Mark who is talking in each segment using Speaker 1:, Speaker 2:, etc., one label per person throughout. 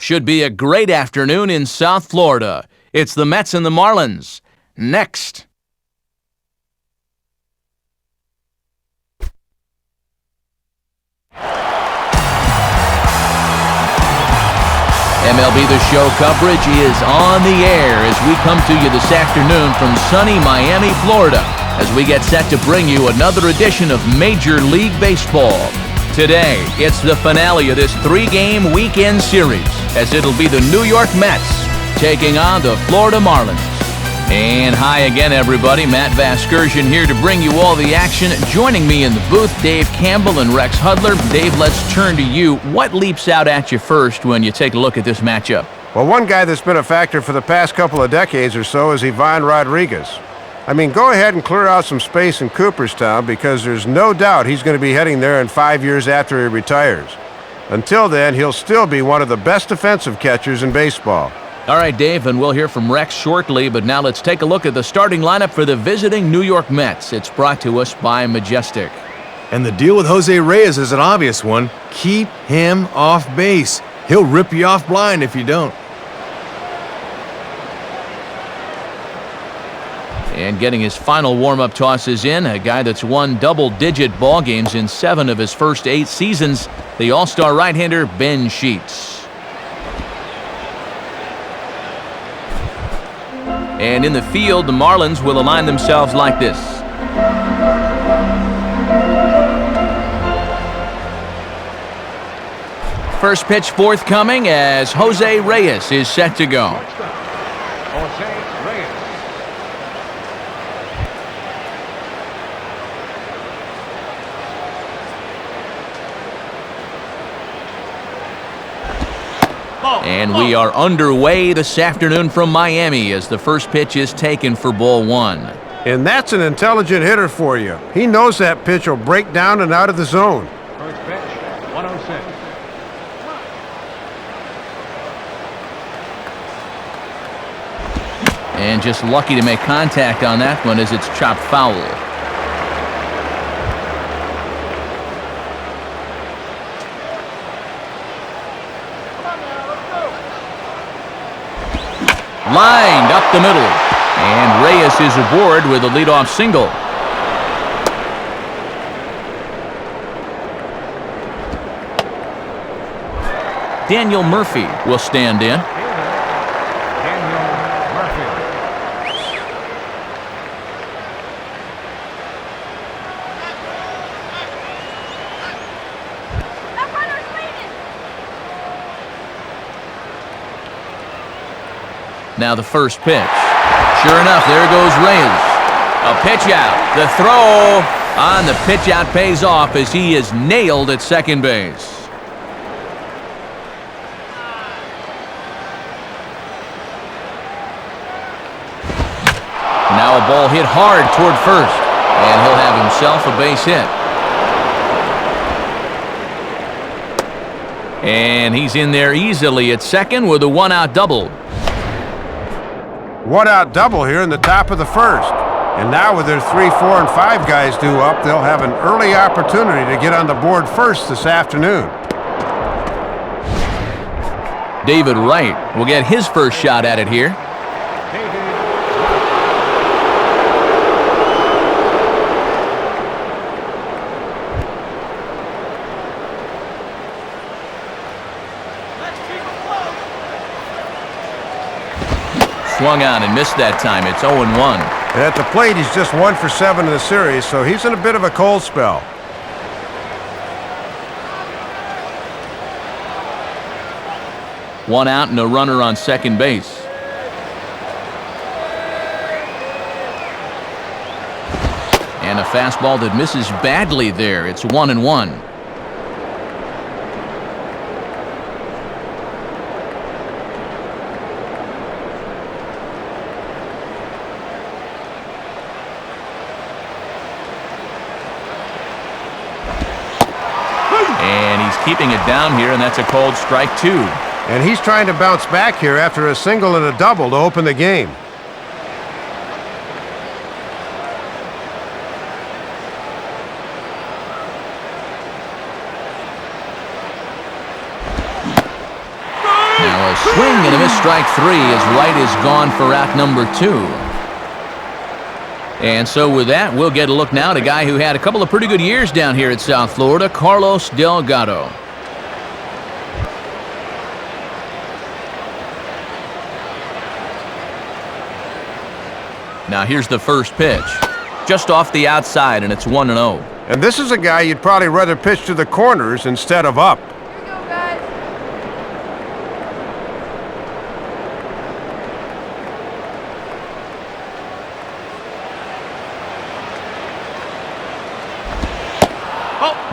Speaker 1: Should be a great afternoon in South Florida. It's the Mets and the Marlins. Next. MLB The Show coverage is on the air as we come to you this afternoon from sunny Miami, Florida, as we get set to bring you another edition of Major League Baseball. Today, it's the finale of this 3-game weekend series, as it'll be the New York Mets taking on the Florida Marlins. And hi again, everybody. Matt Vasgersian here to bring you all the action. Joining me in the booth, Dave Campbell and Rex Hudler. Dave, let's turn to you. What leaps out at you first when you take a look at this matchup?
Speaker 2: Well, one guy that's been a factor for the past couple of decades or so is Ivan Rodriguez. I mean, go ahead and clear out some space in Cooperstown, because there's no doubt he's going to be heading there in 5 years after he retires. Until then, he'll still be one of the best defensive catchers in baseball.
Speaker 1: All right, Dave, and we'll hear from Rex shortly, but now let's take a look at the starting lineup for the visiting New York Mets. It's brought to us by Majestic.
Speaker 3: And the deal with Jose Reyes is an obvious one. Keep him off base. He'll rip you off blind if you don't.
Speaker 1: And getting his final warm-up tosses in, a guy that's won double-digit ball games in 7 of his first 8 seasons, the all-star right-hander Ben Sheets. And in the field, the Marlins will align themselves like this. First pitch forthcoming as Jose Reyes is set to go. And we are underway this afternoon from Miami as the first pitch is taken for ball 1.
Speaker 2: And that's an intelligent hitter for you. He knows that pitch will break down and out of the zone.
Speaker 4: First pitch, 106.
Speaker 1: And just lucky to make contact on that one as it's chopped foul. Lined up the middle, and Reyes is aboard with a leadoff single. Daniel Murphy will stand in. Now the first pitch. Sure enough, there goes Reyes. A pitch out. The throw on the pitch out pays off as he is nailed at second base. Now a ball hit hard toward first, and he'll have himself a base hit. And he's in there easily at second with a one-out double.
Speaker 2: One-out double here in the top of the first. And now with their 3, 4, and 5 guys due up, they'll have an early opportunity to get on the board first this afternoon.
Speaker 1: David Wright will get his first shot at it here. Swung on and missed that time. It's 0-1.
Speaker 2: And at the plate, he's just 1 for 7 in the series, so he's in a bit of a cold spell.
Speaker 1: One out and a runner on second base. And a fastball that misses badly there. It's 1-1. Keeping it down here, and that's a called strike 2.
Speaker 2: And he's trying to bounce back here after a single and a double to open the game.
Speaker 1: A swing and a miss, strike three, as Wright is gone for out number two. And so with that, we'll get a look now at a guy who had a couple of pretty good years down here at South Florida, Carlos Delgado. Now here's the first pitch. Just off the outside, and it's 1-0.
Speaker 2: And this is a guy you'd probably rather pitch to the corners instead of up.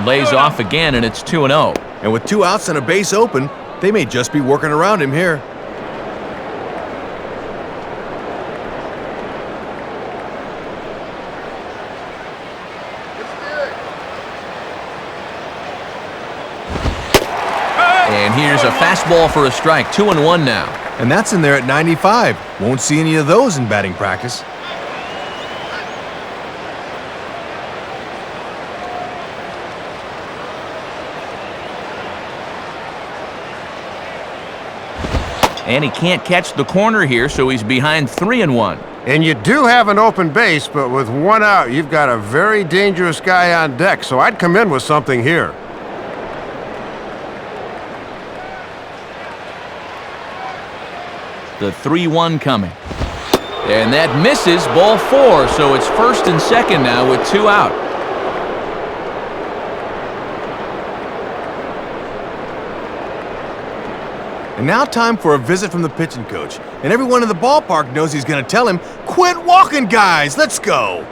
Speaker 1: Lays off again, and it's 2-0.
Speaker 3: And with 2 outs and a base open, they may just be working around him here.
Speaker 1: And here's a fastball for a strike, 2-1 now.
Speaker 3: And that's in there at 95. Won't see any of those in batting practice.
Speaker 1: And he can't catch the corner here, so he's behind 3-1.
Speaker 2: And you do have an open base, but with 1 out, you've got a very dangerous guy on deck, so I'd come in with something here.
Speaker 1: The 3-1 coming. And that misses, ball 4, so it's first and second now with 2 out.
Speaker 3: And now time for a visit from the pitching coach. And everyone in the ballpark knows he's going to tell him, "Quit walking, guys, let's go."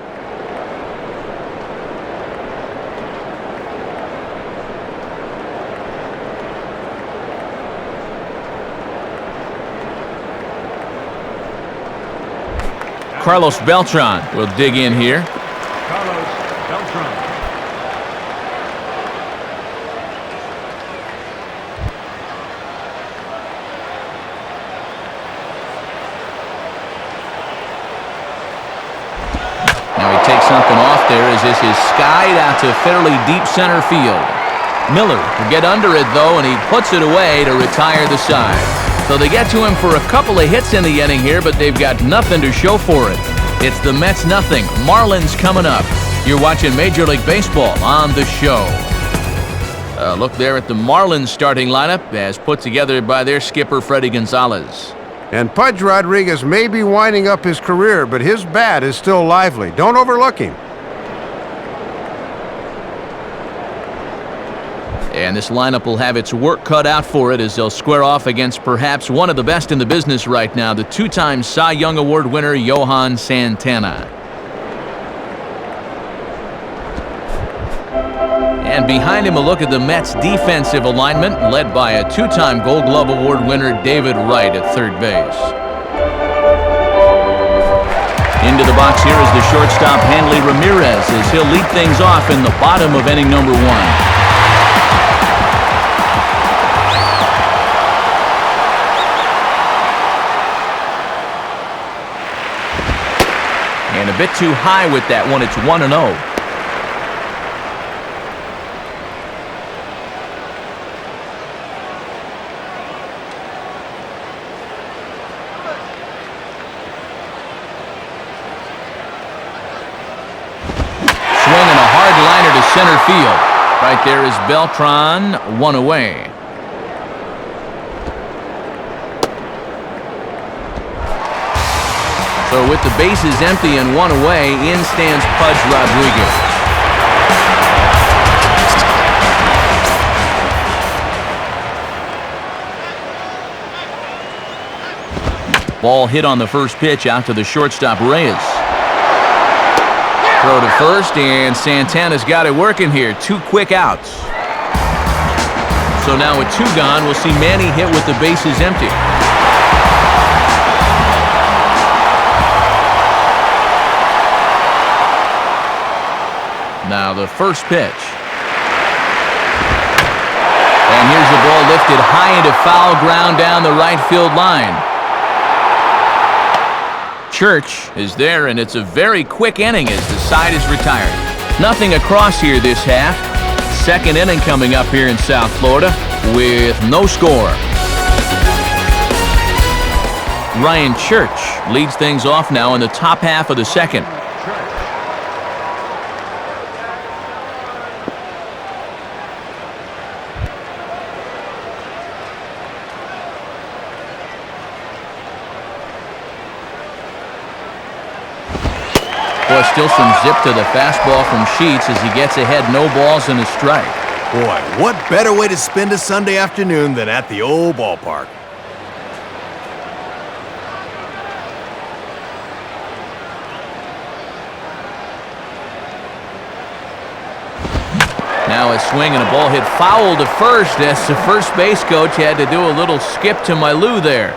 Speaker 1: Carlos Beltran will dig in here.
Speaker 4: Carlos Beltran.
Speaker 1: Now he takes something off there as this is skied out to fairly deep center field. Miller will get under it, though, and he puts it away to retire the side. So they get to him for a couple of hits in the inning here, but they've got nothing to show for it. It's the Mets nothing. Marlins coming up. You're watching Major League Baseball on the show. Look there at the Marlins starting lineup as put together by their skipper, Freddie Gonzalez.
Speaker 2: And Pudge Rodriguez may be winding up his career, but his bat is still lively. Don't overlook him.
Speaker 1: And this lineup will have its work cut out for it as they'll square off against perhaps one of the best in the business right now, the 2-time Cy Young Award winner, Johan Santana. And behind him, a look at the Mets' defensive alignment, led by a 2-time Gold Glove Award winner, David Wright, at third base. Into the box here is the shortstop, Hanley Ramirez, as he'll lead things off in the bottom of inning number 1. And a bit too high with that one. It's 1-0. Swinging a hard liner to center field. Right there is Beltran, 1 away. So with the bases empty and 1 away, in stands Pudge Rodriguez. Ball hit on the first pitch out to the shortstop, Reyes. Throw to first, and Santana's got it working here. 2 quick outs. So now with 2 gone, we'll see Manny hit with the bases empty. Now the first pitch. And here's the ball lifted high into foul ground down the right field line. Church is there, and it's a very quick inning as the side is retired. Nothing across here this half. Second inning coming up here in South Florida with no score. Ryan Church leads things off now in the top half of the second. Boy, still some zip to the fastball from Sheets as he gets ahead, no balls and a strike.
Speaker 3: Boy, what better way to spend a Sunday afternoon than at the old ballpark?
Speaker 1: Now a swing and a ball hit foul to first as the first base coach had to do a little skip to my Lou there.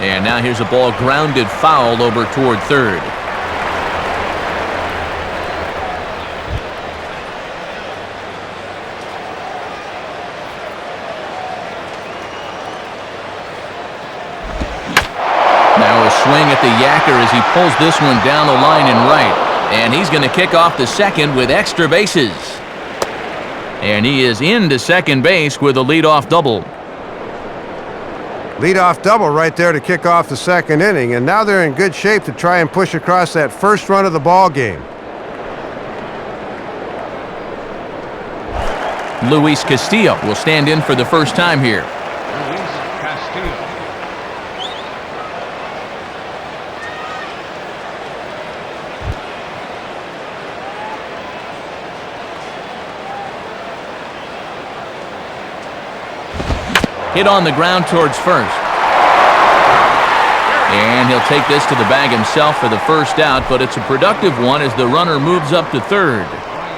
Speaker 1: And now here's a ball grounded foul over toward third. Now a swing at the yacker as he pulls this one down the line and right. And he's going to kick off the second with extra bases. And he is into second base with a leadoff double.
Speaker 2: Leadoff double right there to kick off the second inning, and now they're in good shape to try and push across that first run of the ball game.
Speaker 1: Luis Castillo will stand in for the first time here.
Speaker 4: Luis Castillo.
Speaker 1: Hit on the ground towards first. And he'll take this to the bag himself for the first out, but it's a productive one as the runner moves up to third.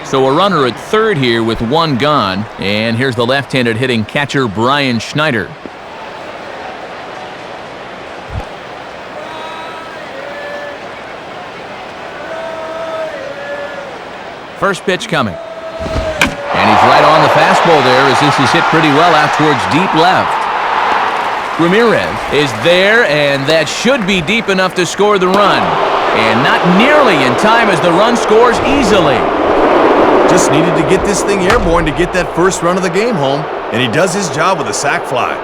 Speaker 1: So a runner at third here with one gone. And here's the left-handed hitting catcher Brian Schneider. First pitch coming. And he's right on the fastball there as this is hit pretty well out towards deep left. Ramirez is there, and that should be deep enough to score the run. And not nearly in time as the run scores easily.
Speaker 3: Just needed to get this thing airborne to get that first run of the game home, and he does his job with a sac fly.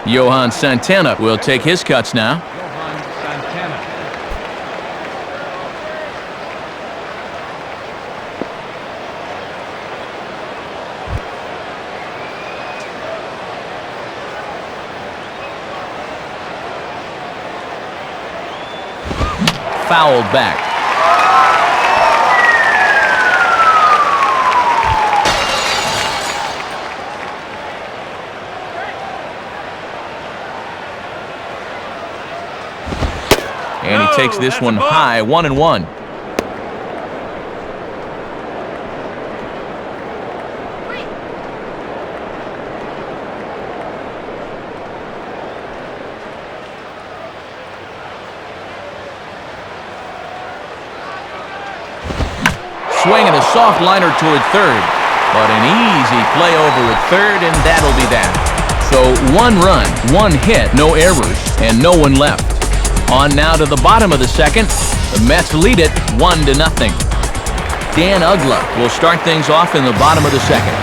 Speaker 1: Johan Santana will take his cuts now.
Speaker 4: Johan Santana.
Speaker 1: Fouled back. And he takes this one high, 1-1. Swing and a soft liner toward third. But an easy play over at third, and that'll be that. So one run, one hit, no errors, and no one left. On now to the bottom of the second. The Mets lead it 1-0. Dan Uggla will start things off in the bottom of the second.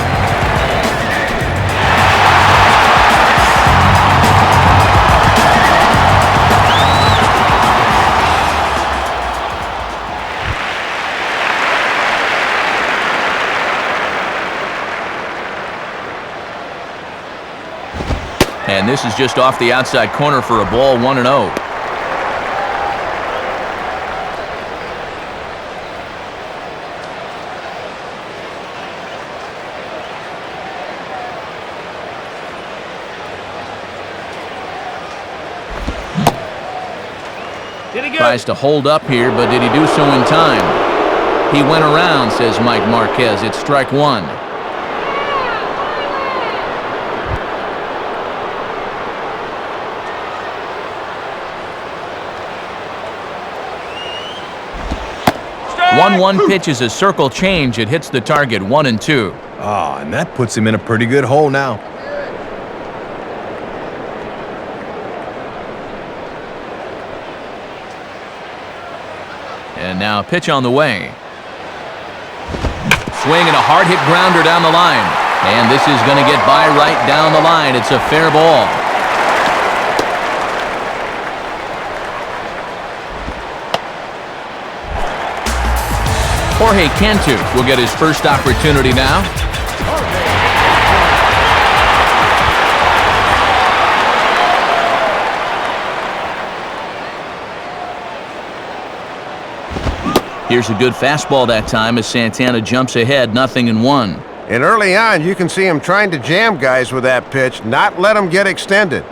Speaker 1: And this is just off the outside corner for a ball, 1-0. Tries to hold up here, but did he do so in time? He went around, says Mike Marquez. It's strike one. 1-1 pitch is a circle change. It hits the target 1-2.
Speaker 3: Ah, and that puts him in a pretty good hole now.
Speaker 1: And now a pitch on the way. Swing and a hard hit grounder down the line. And this is going to get by right down the line. It's a fair ball. Jorge Cantu will get his first opportunity now. Here's a good fastball that time as Santana jumps ahead, 0-1.
Speaker 2: And early on, you can see him trying to jam guys with that pitch, not let them get extended.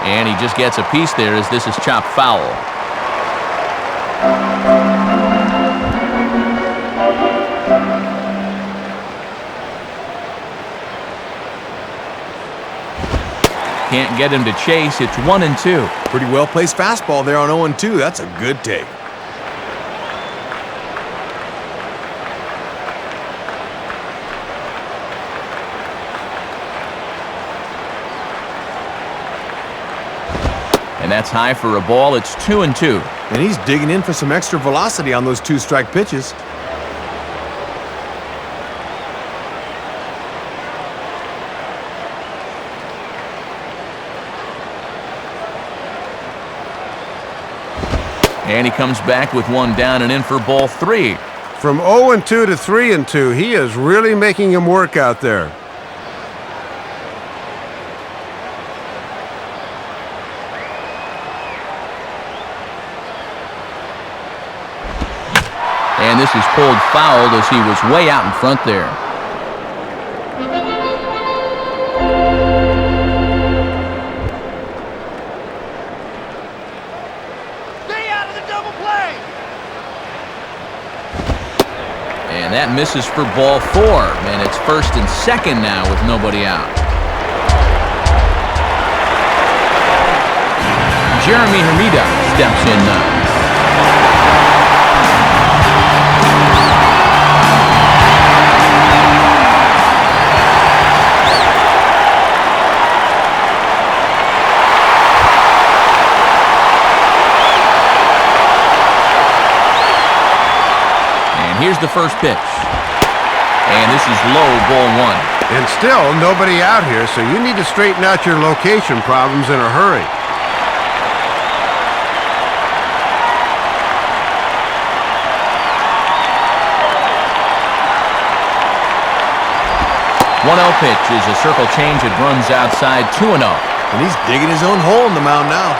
Speaker 1: And he just gets a piece there as this is chopped foul. Can't get him to chase. It's 1-2.
Speaker 3: Pretty well-placed fastball there on 0-2. That's a good take.
Speaker 1: And that's high for a ball. It's 2-2.
Speaker 3: And he's digging in for some extra velocity on those two-strike pitches.
Speaker 1: And he comes back with one down and in for ball 3.
Speaker 2: From 0-2 to 3-2, he is really making him work out there.
Speaker 1: And this is pulled foul as he was way out in front there. And that misses for ball 4. And it's 1st and 2nd now with nobody out. Jeremy Hermida steps in now. Here's the first pitch. And this is low, ball 1.
Speaker 2: And still nobody out here, so you need to straighten out your location problems in a hurry.
Speaker 1: One 1-0 pitch is a circle change. It runs outside 2-0.
Speaker 3: And he's digging his own hole in the mound now.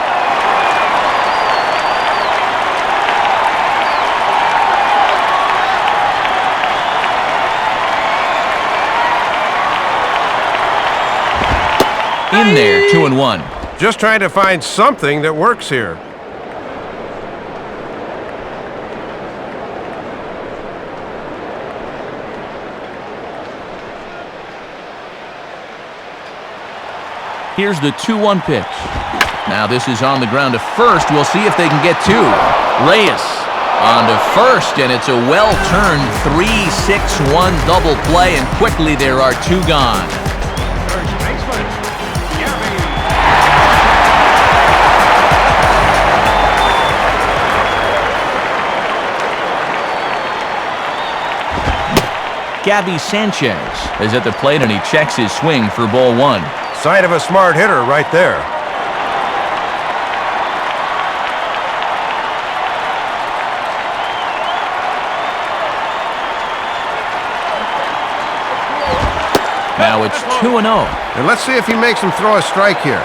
Speaker 1: In there, 2-1.
Speaker 2: Just trying to find something that works here.
Speaker 1: Here's the 2-1 pitch. Now this is on the ground to first. We'll see if they can get 2. Reyes on to first, and it's a well-turned 3-6-1 double play, and quickly there are 2 gone. Gabby Sanchez is at the plate, and he checks his swing for ball 1.
Speaker 2: Sign of a smart hitter right there.
Speaker 1: Now it's 2-0.
Speaker 2: And let's see if he makes him throw a strike here.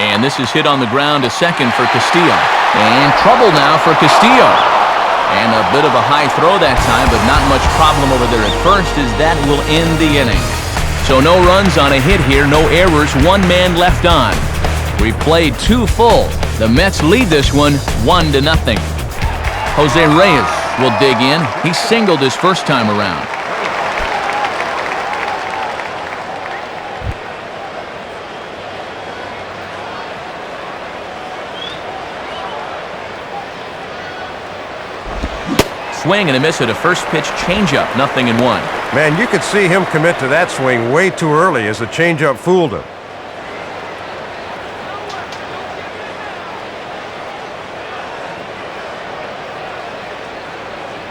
Speaker 1: And this is hit on the ground to second for Castillo. And trouble now for Castillo. And a bit of a high throw that time, but not much problem over there at first, as that will end the inning. So no runs on a hit here, no errors, 1 man left on. We played 2 full. The Mets lead this one 1-0. Jose Reyes will dig in. He singled his first time around. Swing and a miss at a first pitch changeup, 0-1.
Speaker 2: Man, you could see him commit to that swing way too early as the changeup fooled him.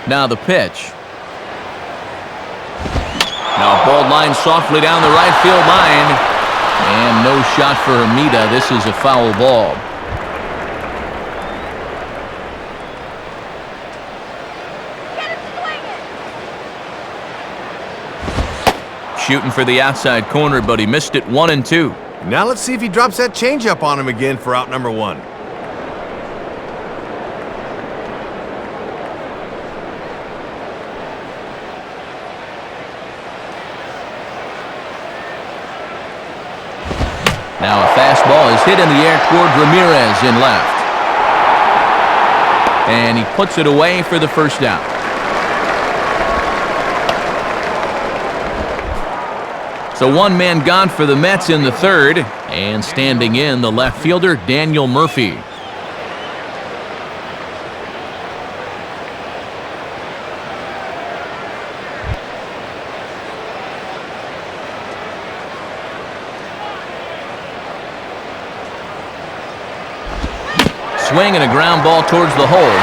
Speaker 1: Now the pitch. Now a ball line softly down the right field line. And no shot for Hermida. This is a foul ball. Shooting for the outside corner, but he missed it 1-2.
Speaker 3: Now let's see if he drops that changeup on him again for out number 1.
Speaker 1: Now a fastball is hit in the air toward Ramirez in left. And he puts it away for the first out. So 1 man gone for the Mets in the third, and standing in the left fielder, Daniel Murphy. Swing and a ground ball towards the hole.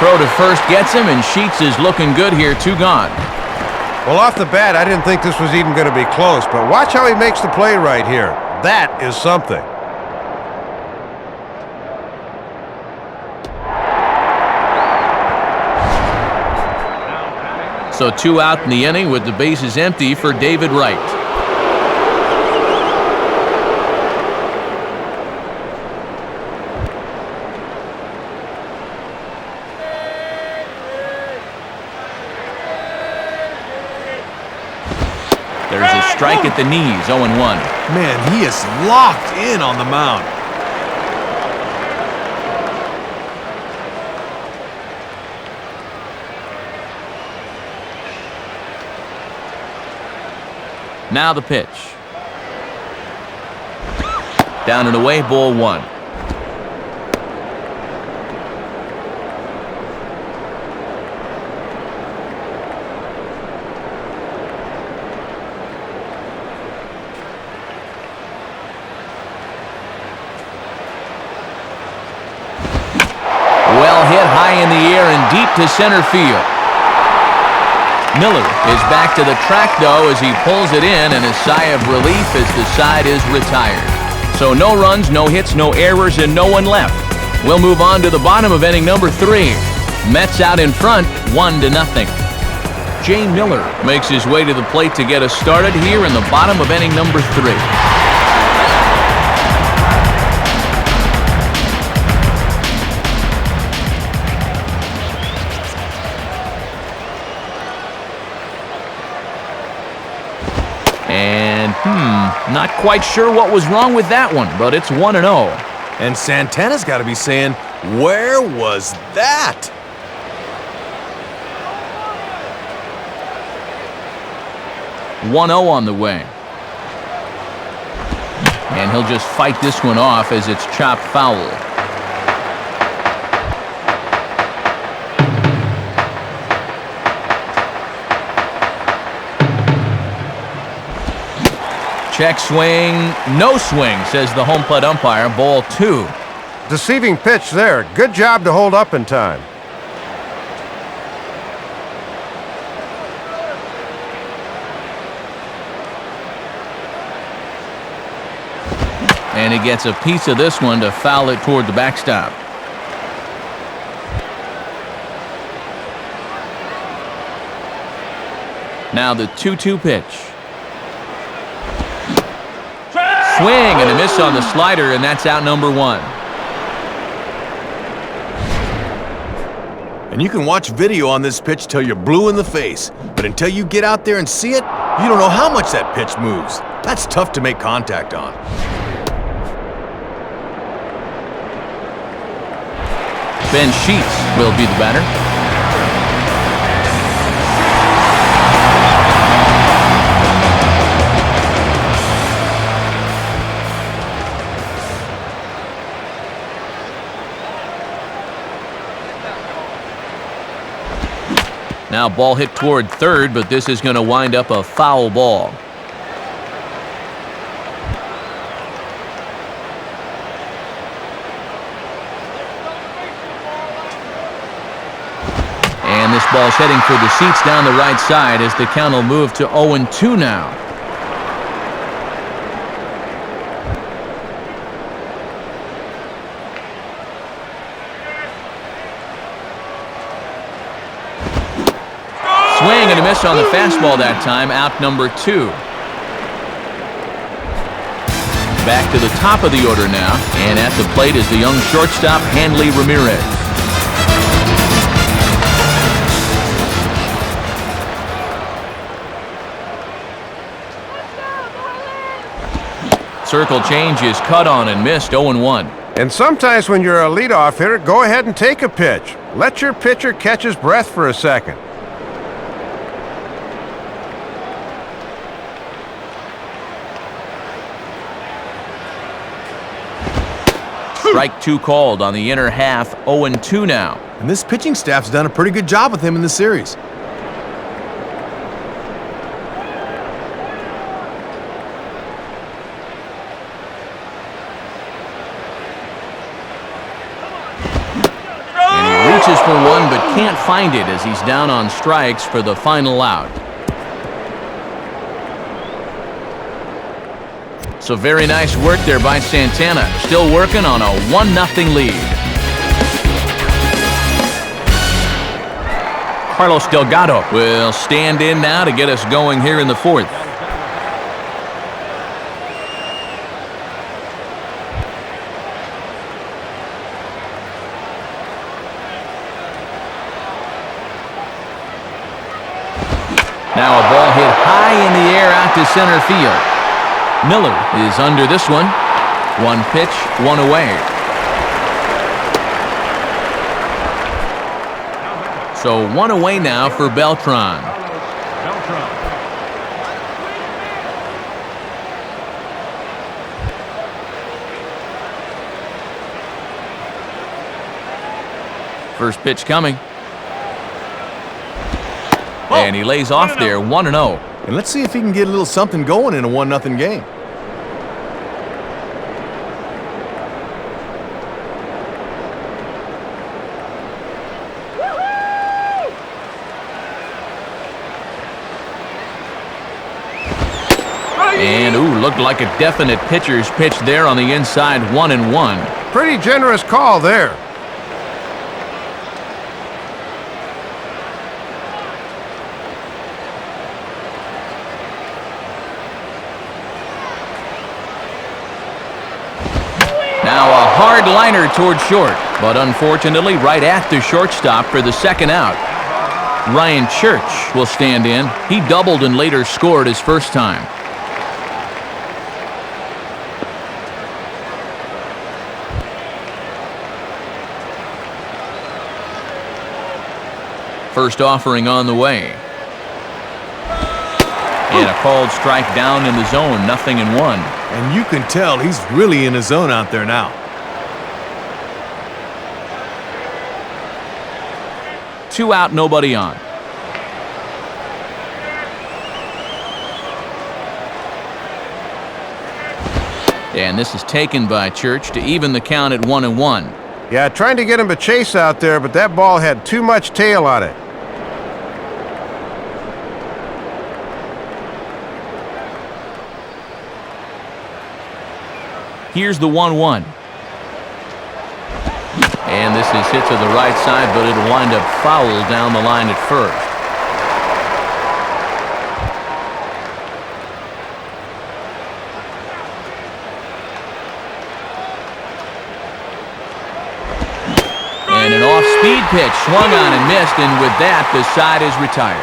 Speaker 1: Throw to first gets him, and Sheets is looking good here, 2 gone.
Speaker 2: Well, off the bat, I didn't think this was even going to be close, but watch how he makes the play right here. That is something.
Speaker 1: So 2 out in the inning with the bases empty for David Wright. There's a strike at the knees, 0-1.
Speaker 3: Man, he is locked in on the mound.
Speaker 1: Now the pitch. Down and away, ball 1. Well hit high in the air and deep to center field. Miller is back to the track, though, as he pulls it in, and a sigh of relief as the side is retired. So no runs, no hits, no errors, and no one left. We'll move on to the bottom of inning number 3. Mets out in front, 1-0. Jay Miller makes his way to the plate to get us started here in the bottom of inning number 3. And, not quite sure what was wrong with that one, but it's 1-0.
Speaker 3: And Santana's got to be saying, where was that?
Speaker 1: .0 on the way. And he'll just fight this one off as it's chopped foul. Check swing, no swing, says the home plate umpire. Ball 2.
Speaker 2: Deceiving pitch there. Good job to hold up in time.
Speaker 1: And he gets a piece of this one to foul it toward the backstop. Now the 2-2 pitch. Swing and a miss on the slider, and that's out number 1.
Speaker 3: And you can watch video on this pitch till you're blue in the face. But until you get out there and see it, you don't know how much that pitch moves. That's tough to make contact on.
Speaker 1: Ben Sheets will be the batter. Now ball hit toward third, but this is going to wind up a foul ball. And this ball's heading for the seats down the right side as the count will move to 0-2 now. Swing and a miss on the fastball that time, out number 2. Back to the top of the order now, and at the plate is the young shortstop, Hanley Ramirez. Circle change is cut on and missed, 0-1.
Speaker 2: And sometimes when you're a leadoff hitter, go ahead and take a pitch. Let your pitcher catch his breath for a second.
Speaker 1: Strike 2 called on the inner half, 0-2 now.
Speaker 3: And this pitching staff's done a pretty good job with him in this series.
Speaker 1: And he reaches for one but can't find it as he's down on strikes for the final out. So very nice work there by Santana. Still working on a 1-0 lead. Carlos Delgado will stand in now to get us going here in the 4th. Now a ball hit high in the air out to center field. Miller is under this one. 1 pitch, 1 away. So 1 away now for Beltran. First pitch coming. And he lays off there, 1-0.
Speaker 3: And let's see if he can get a little something going in a 1-0 game.
Speaker 1: And, looked like a definite pitcher's pitch there on the inside, 1-1.
Speaker 2: Pretty generous call there.
Speaker 1: Now a hard liner toward short, but unfortunately right at the shortstop for the second out. Ryan Church will stand in. He doubled and later scored his first time. First offering on the way. And a called strike down in the zone, 0-1.
Speaker 3: And you can tell he's really in his zone out there now.
Speaker 1: 2 out, nobody on. And this is taken by Church to even the count at 1-1.
Speaker 2: Yeah, trying to get him a chase out there, but that ball had too much tail on it.
Speaker 1: Here's the 1-1. And this is hit to the right side, but it'll wind up foul down the line at first. And an off-speed pitch swung on and missed, and with that, the side is retired.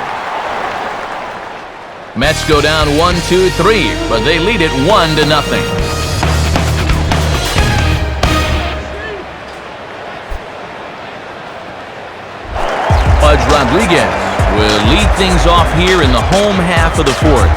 Speaker 1: Mets go down 1-2-3, but they lead it 1-0. Rodriguez will lead things off here in the home half of the fourth.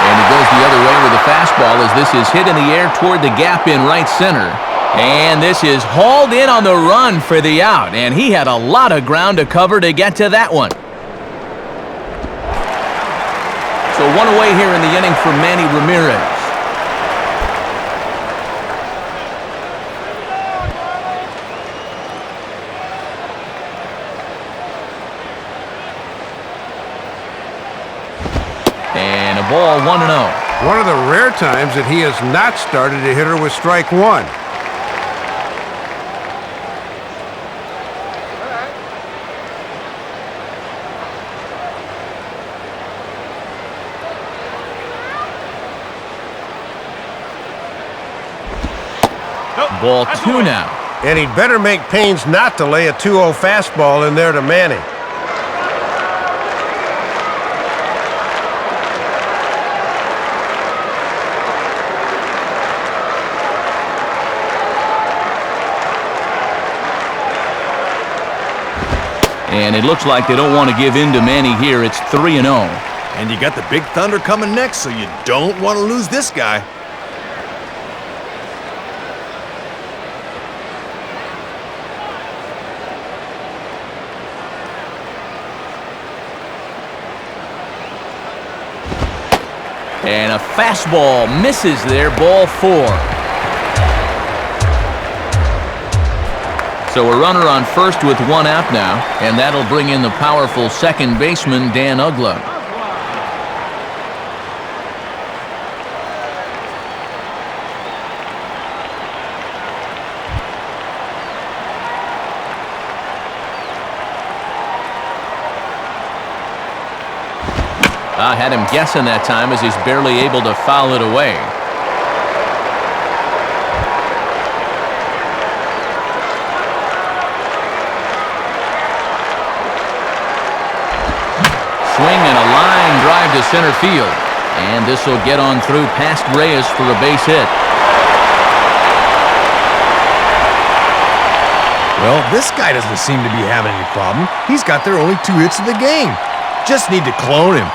Speaker 1: And he goes the other way with a fastball as this is hit in the air toward the gap in right center. And this is hauled in on the run for the out. And he had a lot of ground to cover to get to that one. So one away here in the inning for Manny Ramirez. And a ball, 1-0.
Speaker 2: One of the rare times that he has not started a hitter with strike one.
Speaker 1: Ball 2 now.
Speaker 2: And he'd better make pains not to lay a 2-0 fastball in there to Manny.
Speaker 1: And it looks like they don't want to give in to Manny here. It's 3-0.
Speaker 3: And you got the Big Thunder coming next, so you don't want to lose this guy.
Speaker 1: And a fastball misses there, ball 4. So a runner on first with one out now, and that'll bring in the powerful second baseman, Dan Uggla. I had him guessing that time as he's barely able to foul it away. Swing and a line drive to center field. And this will get on through past Reyes for a base hit.
Speaker 3: Well, this guy doesn't seem to be having any problem. He's got their only 2 hits of the game. Just need to clone him.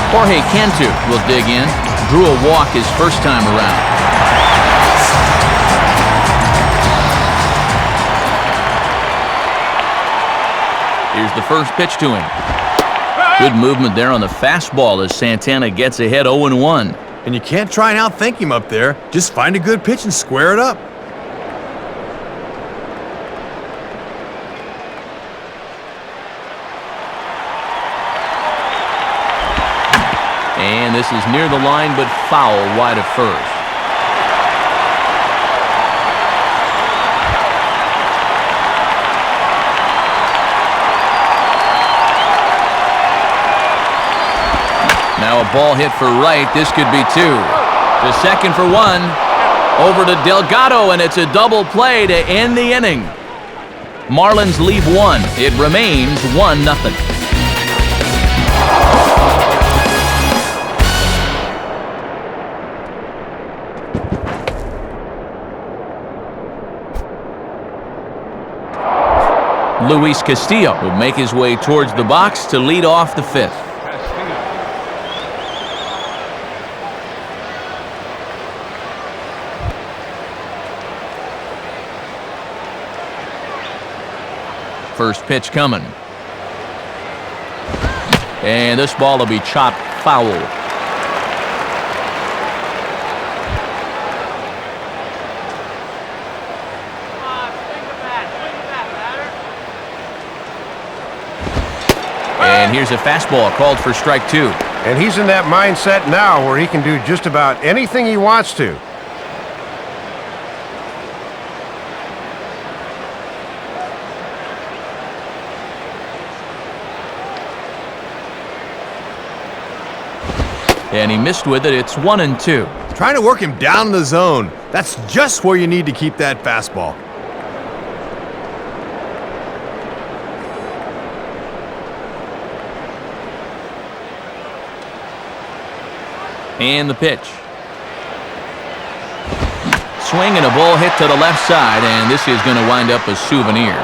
Speaker 1: Jorge Cantu will dig in. Drew a walk his first time around. Here's the first pitch to him. Good movement there on the fastball as Santana gets ahead 0-1.
Speaker 3: And you can't try and outthink him up there. Just find a good pitch and square it up.
Speaker 1: And this is near the line, but foul wide of first. Now a ball hit for right. This could be 2. To second for 1. Over to Delgado, and it's a double play to end the inning. Marlins leave 1. It remains 1-0. Luis Castillo will make his way towards the box to lead off the 5th. First pitch coming. And this ball will be chopped foul. And here's a fastball called for strike 2.
Speaker 2: And he's in that mindset now where he can do just about anything he wants to.
Speaker 1: And he missed with it. It's 1-2.
Speaker 3: Trying to work him down in the zone. That's just where you need to keep that fastball.
Speaker 1: And the pitch. Swing and a ball hit to the left side, and this is going to wind up a souvenir.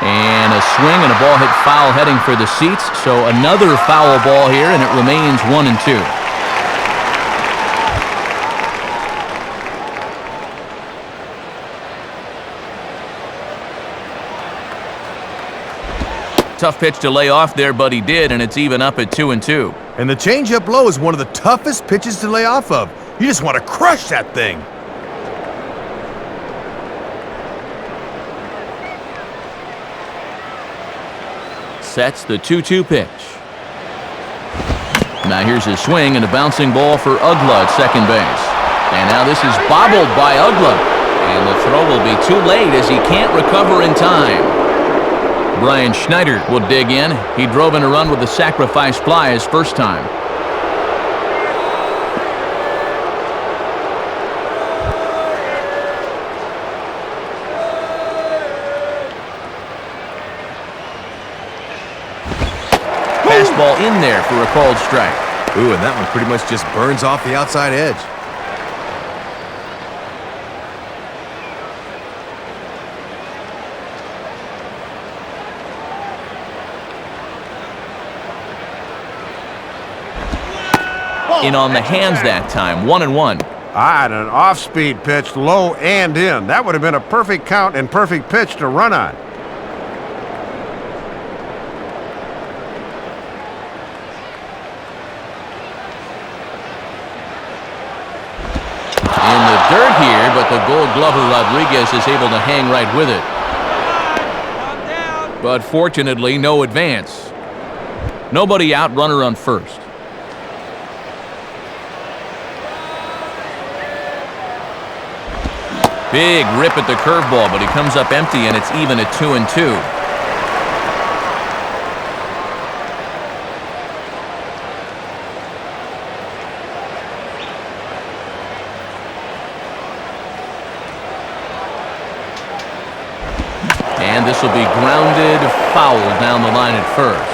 Speaker 1: And a swing and a ball hit foul heading for the seats, so another foul ball here, and it remains 1-2. Tough pitch to lay off there, but he did, and it's even up at 2-2.
Speaker 3: And the changeup low is one of the toughest pitches to lay off of. You just want to crush that thing.
Speaker 1: Sets the 2-2 pitch. Now here's his swing and a bouncing ball for Ugla at second base. And now this is bobbled by Ugla. And the throw will be too late as he can't recover in time. Brian Schneider will dig in. He drove in a run with the sacrifice fly his first time. Fastball in there for a called strike.
Speaker 3: Ooh, and that one pretty much just burns off the outside edge.
Speaker 1: In on the hands that time, 1-1.
Speaker 2: And an off-speed pitch, low and in. That would have been a perfect count and perfect pitch to run on.
Speaker 1: In the dirt here, but the Gold Glover Rodriguez is able to hang right with it. But fortunately, no advance. Nobody out, runner on first. Big rip at the curveball, but he comes up empty, and it's even at 2-2. And this will be grounded foul down the line at first.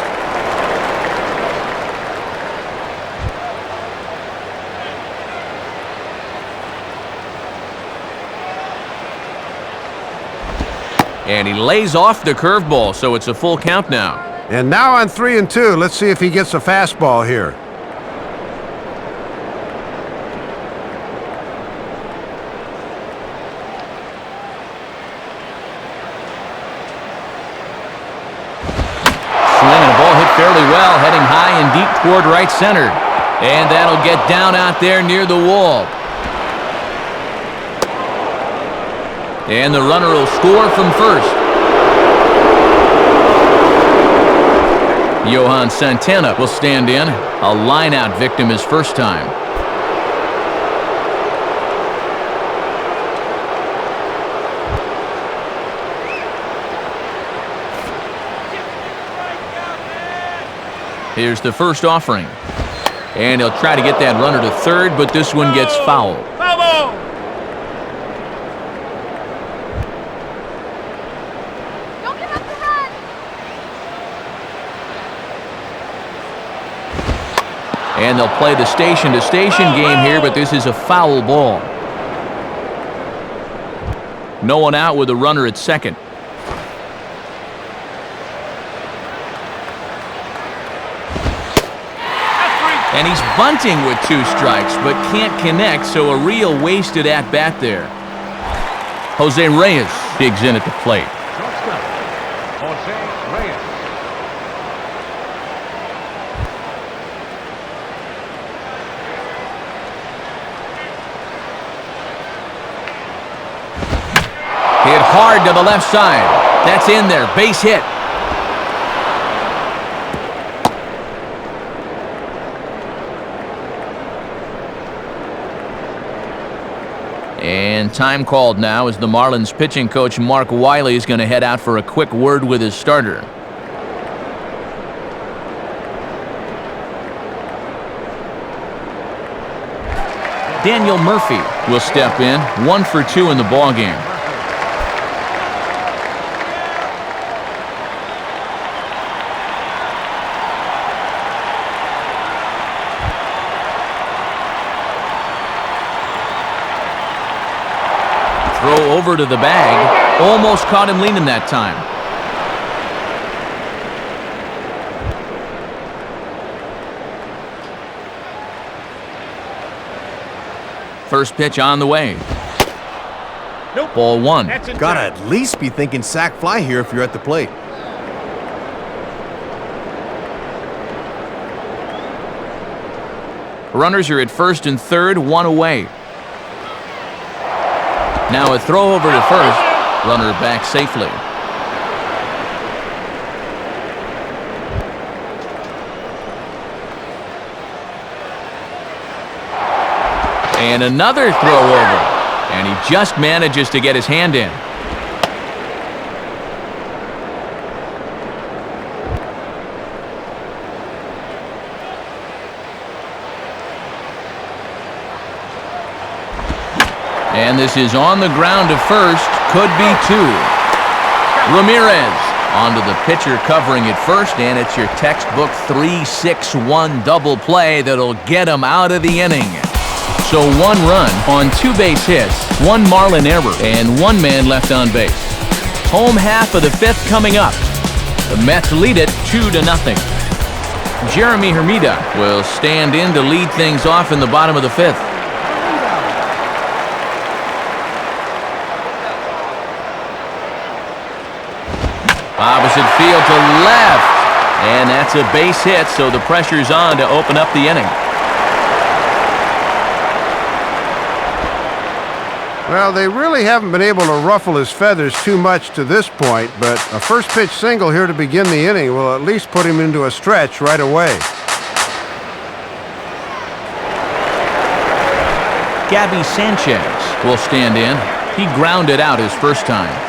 Speaker 1: And he lays off the curveball, so it's a full count now.
Speaker 2: And now on 3-2, let's see if he gets a fastball here.
Speaker 1: Swing and a ball hit fairly well, heading high and deep toward right center. And that'll get down out there near the wall. And the runner will score from first. Johan Santana will stand in. A line-out victim his first time. Here's the first offering. And he'll try to get that runner to third, but this one gets fouled. And they'll play the station-to-station game here, but this is a foul ball. No one out with a runner at second. And he's bunting with 2 strikes, but can't connect, so a real wasted at-bat there. Jose Reyes digs in at the plate.
Speaker 4: Shortstop, Jose Reyes.
Speaker 1: Hit hard to the left side. That's in there. Base hit. And time called now as the Marlins pitching coach Mark Wiley is going to head out for a quick word with his starter. Daniel Murphy will step in, 1 for 2 in the ballgame. Throw over to the bag. Almost caught him leaning that time. First pitch on the way.
Speaker 4: Nope.
Speaker 1: Ball 1.
Speaker 3: Gotta at least be thinking sac fly here if you're at the plate.
Speaker 1: Runners are at first and third, 1 away. Now a throw over to first. Runner back safely. And another throw over. And he just manages to get his hand in. And this is on the ground to first. Could be 2. Ramirez onto the pitcher covering at first, and it's your textbook 3-6-1 double play that'll get him out of the inning. So 1 run on 2 base hits, 1 Marlin error, and 1 man left on base. Home half of the 5th coming up. The Mets lead it 2-0. Jeremy Hermida will stand in to lead things off in the bottom of the 5th. Opposite field to left. And that's a base hit, so the pressure's on to open up the inning.
Speaker 2: Well, they really haven't been able to ruffle his feathers too much to this point, but a first pitch single here to begin the inning will at least put him into a stretch right away.
Speaker 1: Gabby Sanchez will stand in. He grounded out his first time.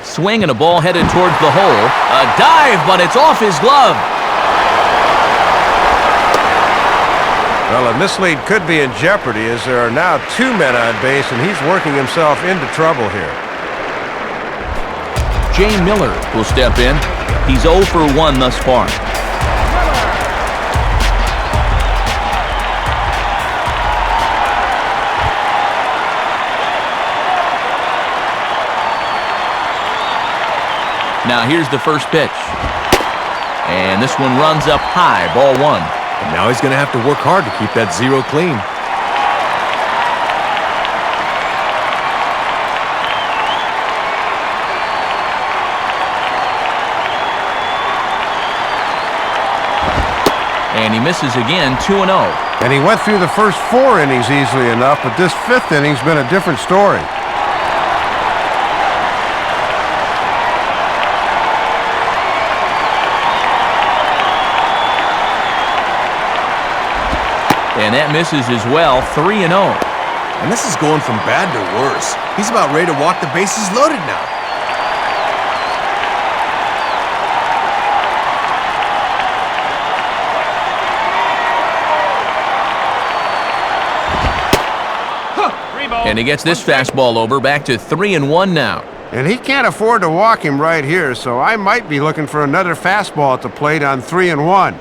Speaker 1: Swing and a ball headed towards the hole. A dive, but it's off his glove.
Speaker 2: Well, and this lead could be in jeopardy as there are now 2 men on base, and he's working himself into trouble here.
Speaker 1: Jay Miller will step in. He's 0 for 1 thus far. Now here's the first pitch. And this one runs up high, ball 1.
Speaker 3: And now he's going to have to work hard to keep that 0 clean.
Speaker 1: And he misses again, 2-0.
Speaker 2: And he went through the first 4 innings easily enough, but this 5th inning's been a different story.
Speaker 1: And that misses as well, 3-0.
Speaker 3: And this is going from bad to worse. He's about ready to walk the bases loaded now.
Speaker 1: And he gets this fastball over, back to 3-1 now.
Speaker 2: And he can't afford to walk him right here, so I might be looking for another fastball at the plate on 3-1.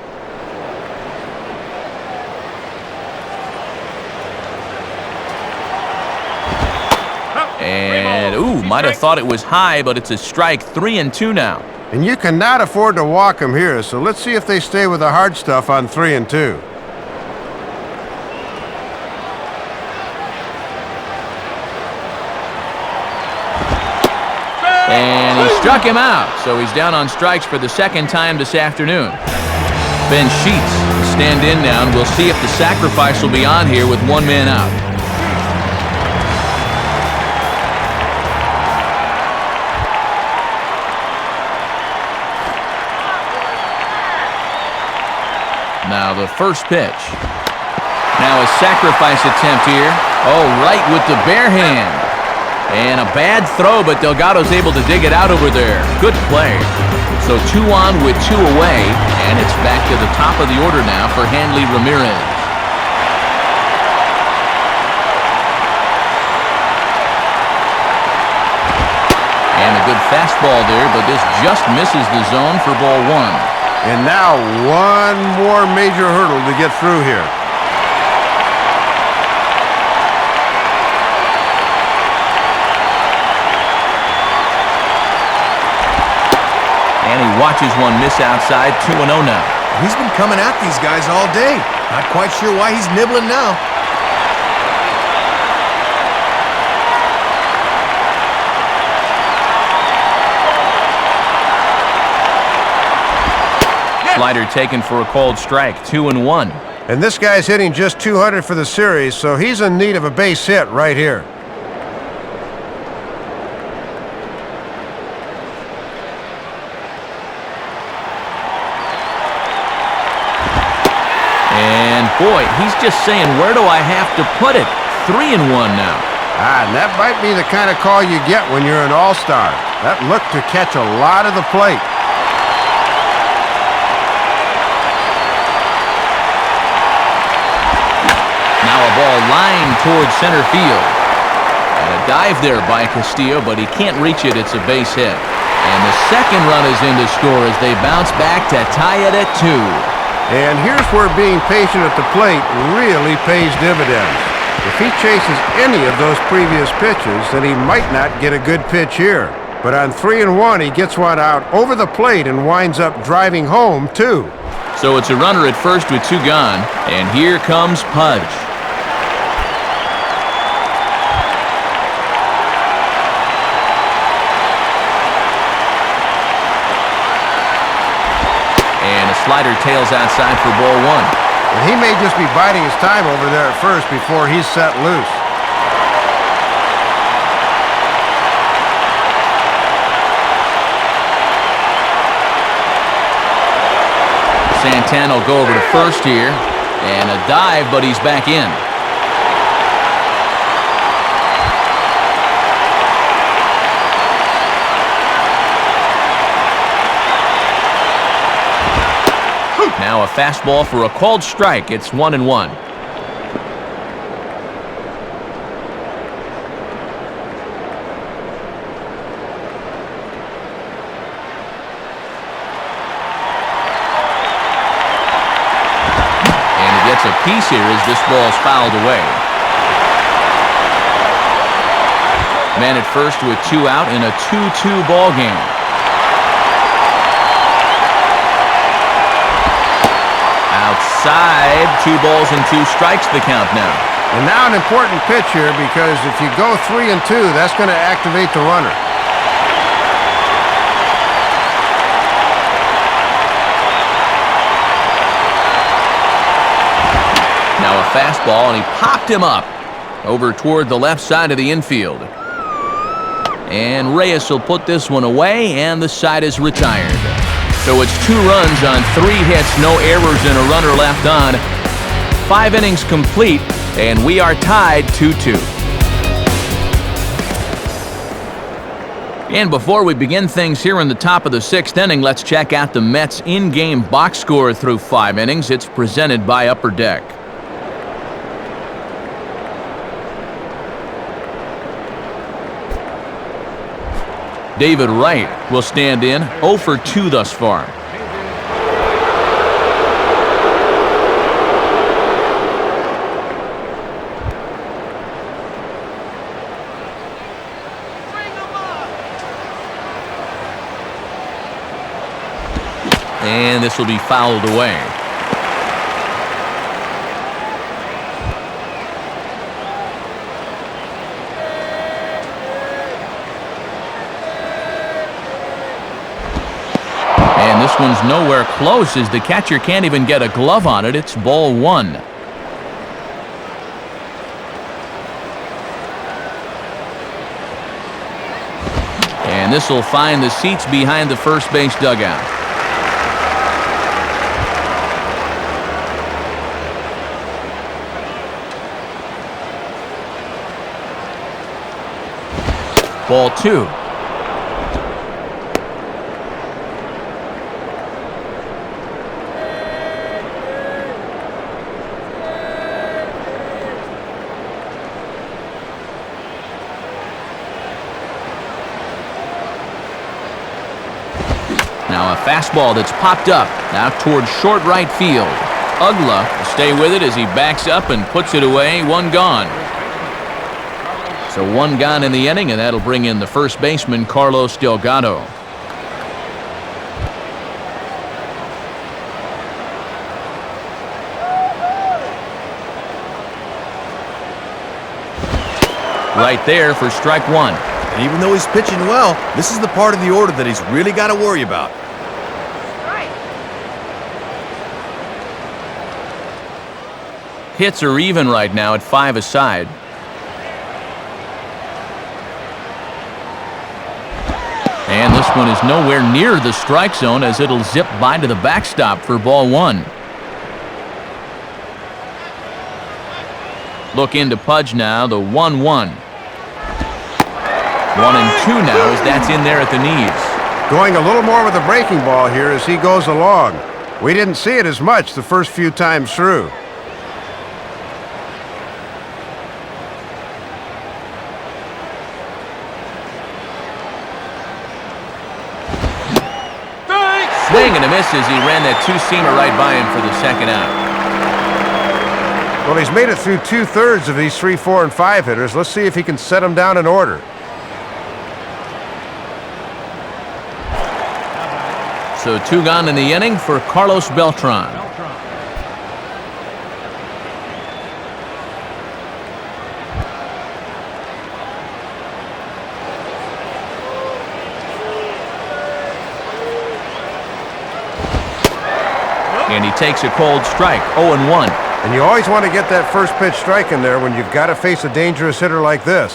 Speaker 1: And, ooh, might have thought it was high, but it's a strike, 3-2 now.
Speaker 2: And you cannot afford to walk him here, so let's see if they stay with the hard stuff on 3-2.
Speaker 1: And he struck him out, so he's down on strikes for the 2nd time this afternoon. Ben Sheets stand in now, and we'll see if the sacrifice will be on here with one man out. Now the first pitch. Now a sacrifice attempt here. Oh, right with the bare hand. And a bad throw, but Delgado's able to dig it out over there. Good play. So 2 on with 2 away, and it's back to the top of the order now for Hanley Ramirez. And a good fastball there, but this just misses the zone for ball 1.
Speaker 2: And now one more major hurdle to get through here.
Speaker 1: And he watches one miss outside, 2-0 now.
Speaker 3: He's been coming at these guys all day. Not quite sure why he's nibbling now.
Speaker 1: Slider taken for a called strike, 2-1.
Speaker 2: And this guy's hitting just 200 for the series, so he's in need of a base hit right here.
Speaker 1: And boy, he's just saying, where do I have to put it? 3-1 now.
Speaker 2: And that might be the kind of call you get when you're an all-star. That looked to catch a lot of the plate.
Speaker 1: Now a ball lined towards center field. And a dive there by Castillo, but he can't reach it. It's a base hit. And the second run is in to score as they bounce back to tie it at 2.
Speaker 2: And here's where being patient at the plate really pays dividends. If he chases any of those previous pitches, then he might not get a good pitch here. But on 3-1, he gets one out over the plate and winds up driving home, too.
Speaker 1: So it's a runner at first with 2 gone, and here comes Pudge. And a slider tails outside for ball 1.
Speaker 2: And he may just be biding his time over there at first before he's set loose.
Speaker 1: Santana will go over to first here, and a dive, but he's back in. Now a fastball for a called strike. It's 1-1. Gets a piece here as this ball's fouled away. Man at first with 2 out in a 2-2 ball game. Outside, 2 balls and 2 strikes the count now.
Speaker 2: And now an important pitch here, because if you go 3-2, that's going to activate the runner.
Speaker 1: Now a fastball, and he popped him up over toward the left side of the infield. And Reyes will put this one away, and the side is retired. So it's 2 runs on 3 hits, no errors, and a runner left on. 5 innings complete, and we are tied 2-2. And before we begin things here in the top of the 6th inning, let's check out the Mets' in-game box score through 5 innings. It's presented by Upper Deck. David Wright will stand in, 0 for 2 thus far. And this will be fouled away. one's nowhere close as the catcher can't even get a glove on it. It's ball one. And this will find the seats behind the first base dugout. Ball two. Now a fastball that's popped up out towards short right field. Ugla will stay with it as he backs up and puts it away. One gone. So one gone in the inning, and that'll bring in the first baseman, Carlos Delgado. Right there for strike one.
Speaker 3: And even though he's pitching well, this is the part of the order that he's really got to worry about.
Speaker 1: Hits are even right now at 5 aside. And this one is nowhere near the strike zone as it'll zip by to the backstop for ball one. Look into Pudge now, the 1-1. 1-2 now as that's in there at the knees.
Speaker 2: Going a little more with the breaking ball here as he goes along. We didn't see it as much the first few times through.
Speaker 1: Swing and a miss as he ran that two-seamer right by him for the second out.
Speaker 2: Well, he's made it through 2/3 of these 3, 4, and 5 hitters. Let's see if he can set them down in order.
Speaker 1: So 2 gone in the inning for Carlos Beltran. And he takes a cold strike, 0-1.
Speaker 2: And you always want to get that first pitch strike in there when you've got to face a dangerous hitter like this.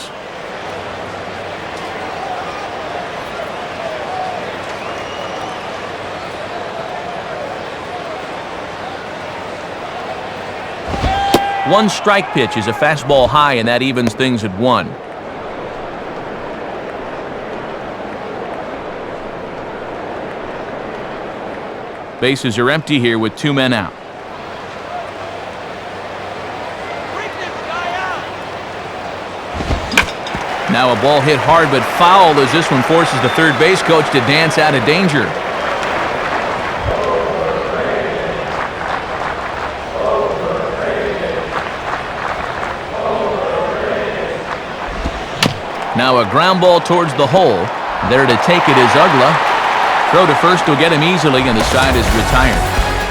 Speaker 1: One strike pitch is a fastball high, and that evens things at 1. Bases are empty here with 2 men out. Now a ball hit hard but foul as this one forces the third base coach to dance out of danger. Now a ground ball towards the hole. There to take it is Ugla. Throw to first will get him easily, and the side is retired.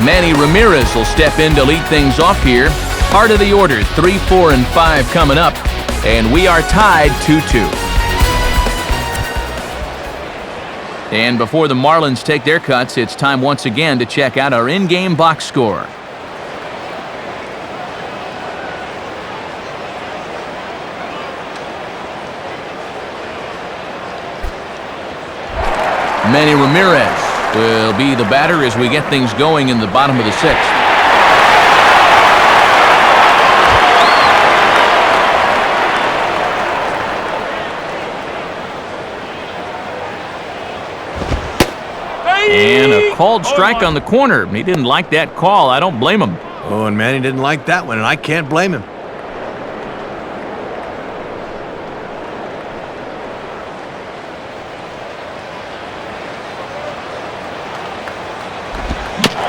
Speaker 1: Manny Ramirez will step in to lead things off here. Part of the order, 3, 4, and 5 coming up, and we are tied 2-2. And before the Marlins take their cuts, it's time once again to check out our in-game box score. Manny Ramirez will be the batter as we get things going in the bottom of the 6th. And a called strike on the corner. He didn't like that call. I don't blame him.
Speaker 3: Oh, and Manny didn't like that one, and I can't blame him.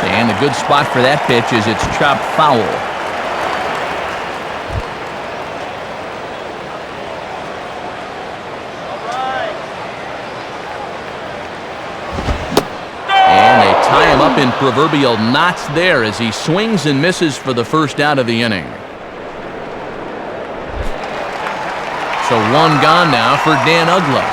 Speaker 1: And a good spot for that pitch is it's chopped foul. And they tie him up in proverbial knots there as he swings and misses for the first out of the inning. So 1 gone now for Dan Ugla.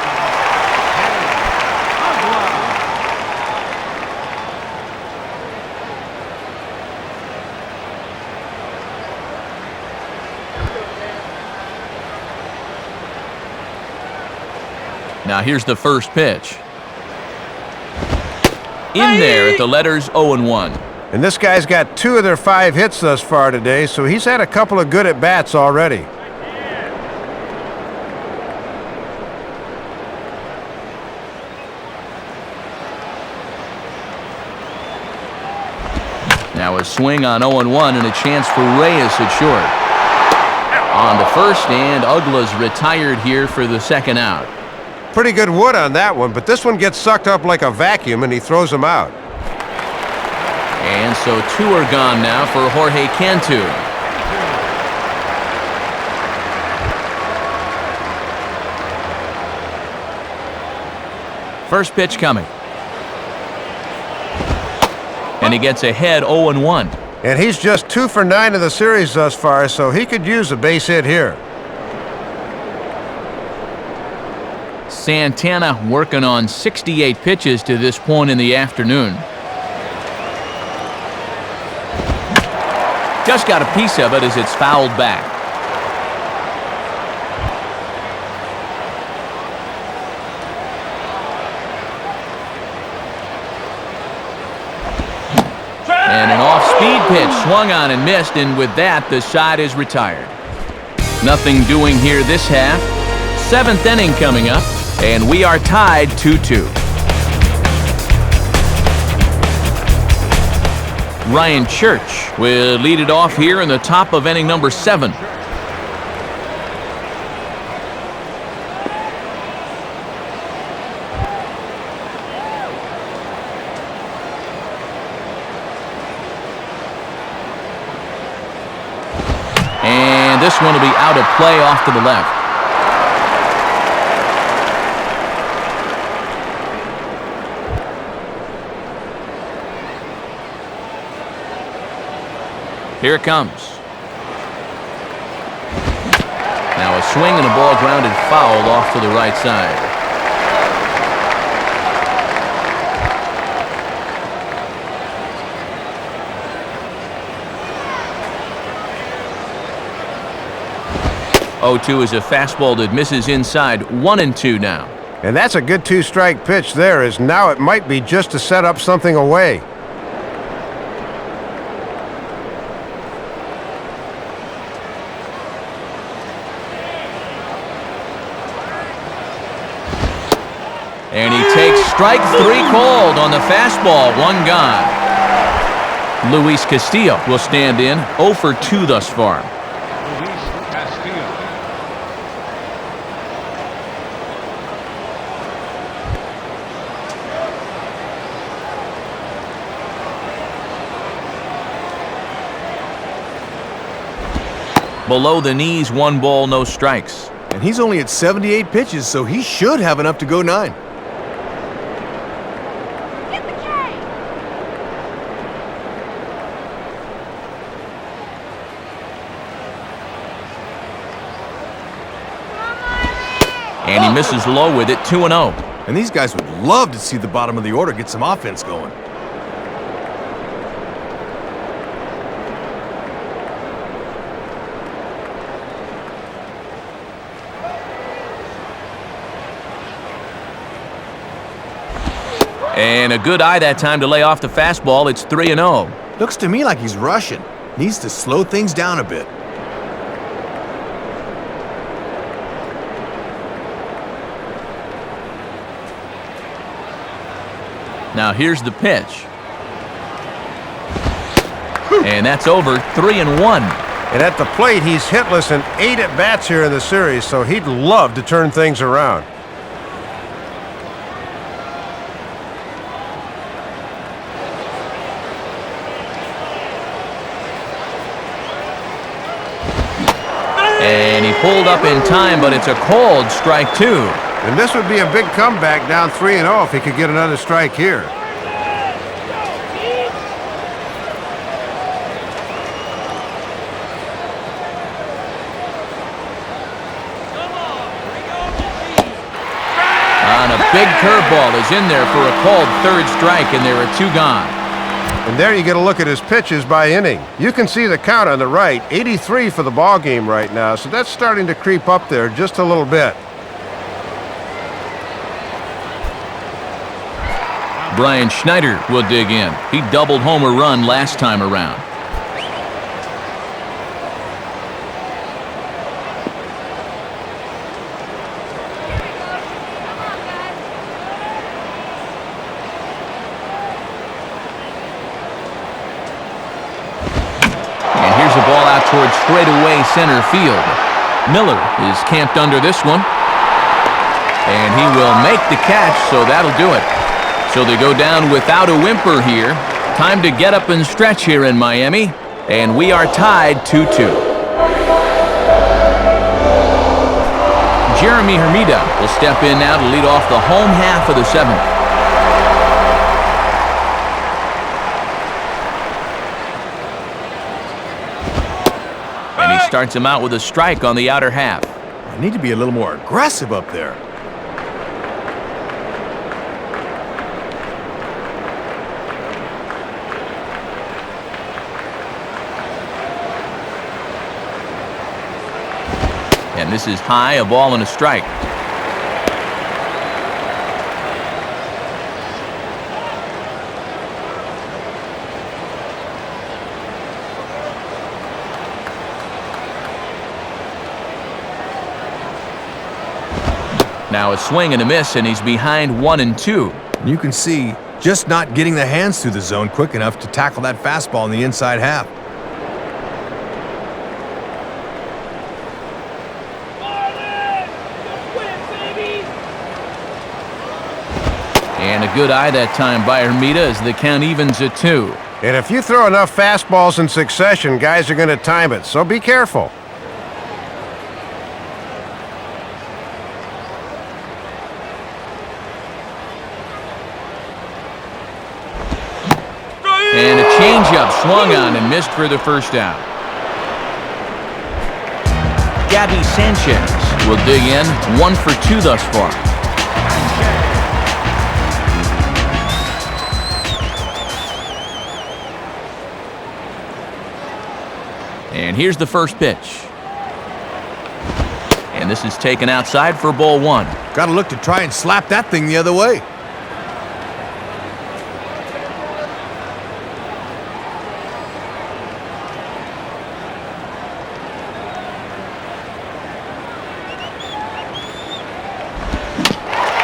Speaker 1: Now here's the first pitch. In there at the letters 0-1.
Speaker 2: And this guy's got 2 of their 5 hits thus far today, so he's had a couple of good at-bats already.
Speaker 1: Now a swing on 0-1 and a chance for Reyes at short. On to first, and Ugla's retired here for the second out.
Speaker 2: Pretty good wood on that one, but this one gets sucked up like a vacuum and he throws them out.
Speaker 1: And so 2 are gone now for Jorge Cantu. First pitch coming. And he gets ahead 0-1.
Speaker 2: And he's just 2 for 9 in the series thus far, so he could use a base hit here.
Speaker 1: Santana working on 68 pitches to this point in the afternoon. Just got a piece of it as it's fouled back. And an off-speed pitch swung on and missed, and with that, the side is retired. Nothing doing here this half. 7th inning coming up, and we are tied 2-2. Ryan Church will lead it off here in the top of inning number 7. And this one will be out of play off to the left. Here it comes. Now a swing and a ball grounded foul off to the right side. Oh, 0-2 is a fastball that misses inside. 1-2 now.
Speaker 2: And that's a good 2-strike pitch there, as now it might be just to set up something away.
Speaker 1: And he takes strike 3 called on the fastball. 1 gone. Luis Castillo will stand in. 0 for 2 thus far. Below the knees, 1 ball, no strikes.
Speaker 3: And he's only at 78 pitches, so he should have enough to go 9.
Speaker 1: And he misses low with it. 2-0.
Speaker 3: And these guys would love to see the bottom of the order get some offense going.
Speaker 1: And a good eye that time to lay off the fastball. It's 3-0.
Speaker 3: Looks to me like he's rushing. Needs to slow things down a bit.
Speaker 1: Now here's the pitch. And that's over. 3-1.
Speaker 2: And at the plate, he's hitless in 8 at-bats here in the series, so he'd love to turn things around.
Speaker 1: And he pulled up in time, but it's a called strike 2.
Speaker 2: And this would be a big comeback down 3-0 if he could get another strike here.
Speaker 1: And a big curveball is in there for a called 3rd strike, and there are 2 gone.
Speaker 2: And there you get a look at his pitches by inning. You can see the count on the right, 83 for the ball game right now, so that's starting to creep up there just a little bit.
Speaker 1: Brian Schneider will dig in. He doubled home a run last time around. And here's a ball out towards straightaway center field. Miller is camped under this one. And he will make the catch, so that'll do it. So they go down without a whimper here. Time to get up and stretch here in Miami. And we are tied 2-2. Jeremy Hermida will step in now to lead off the home half of the seventh. And he starts him out with a strike on the outer half.
Speaker 3: I need to be a little more aggressive up there.
Speaker 1: And this is high, a ball and a strike. Now a swing and a miss, and he's behind 1-2.
Speaker 3: You can see just not getting the hands through the zone quick enough to tackle that fastball in the inside half.
Speaker 1: And a good eye that time by Hermida as the count evens at 2.
Speaker 2: And if you throw enough fastballs in succession, guys are going to time it, so be careful.
Speaker 1: And a changeup swung on and missed for the first out. Gabby Sanchez will dig in, 1 for 2 thus far. And here's the first pitch. And this is taken outside for ball 1.
Speaker 3: Got to look to try and slap that thing the other way.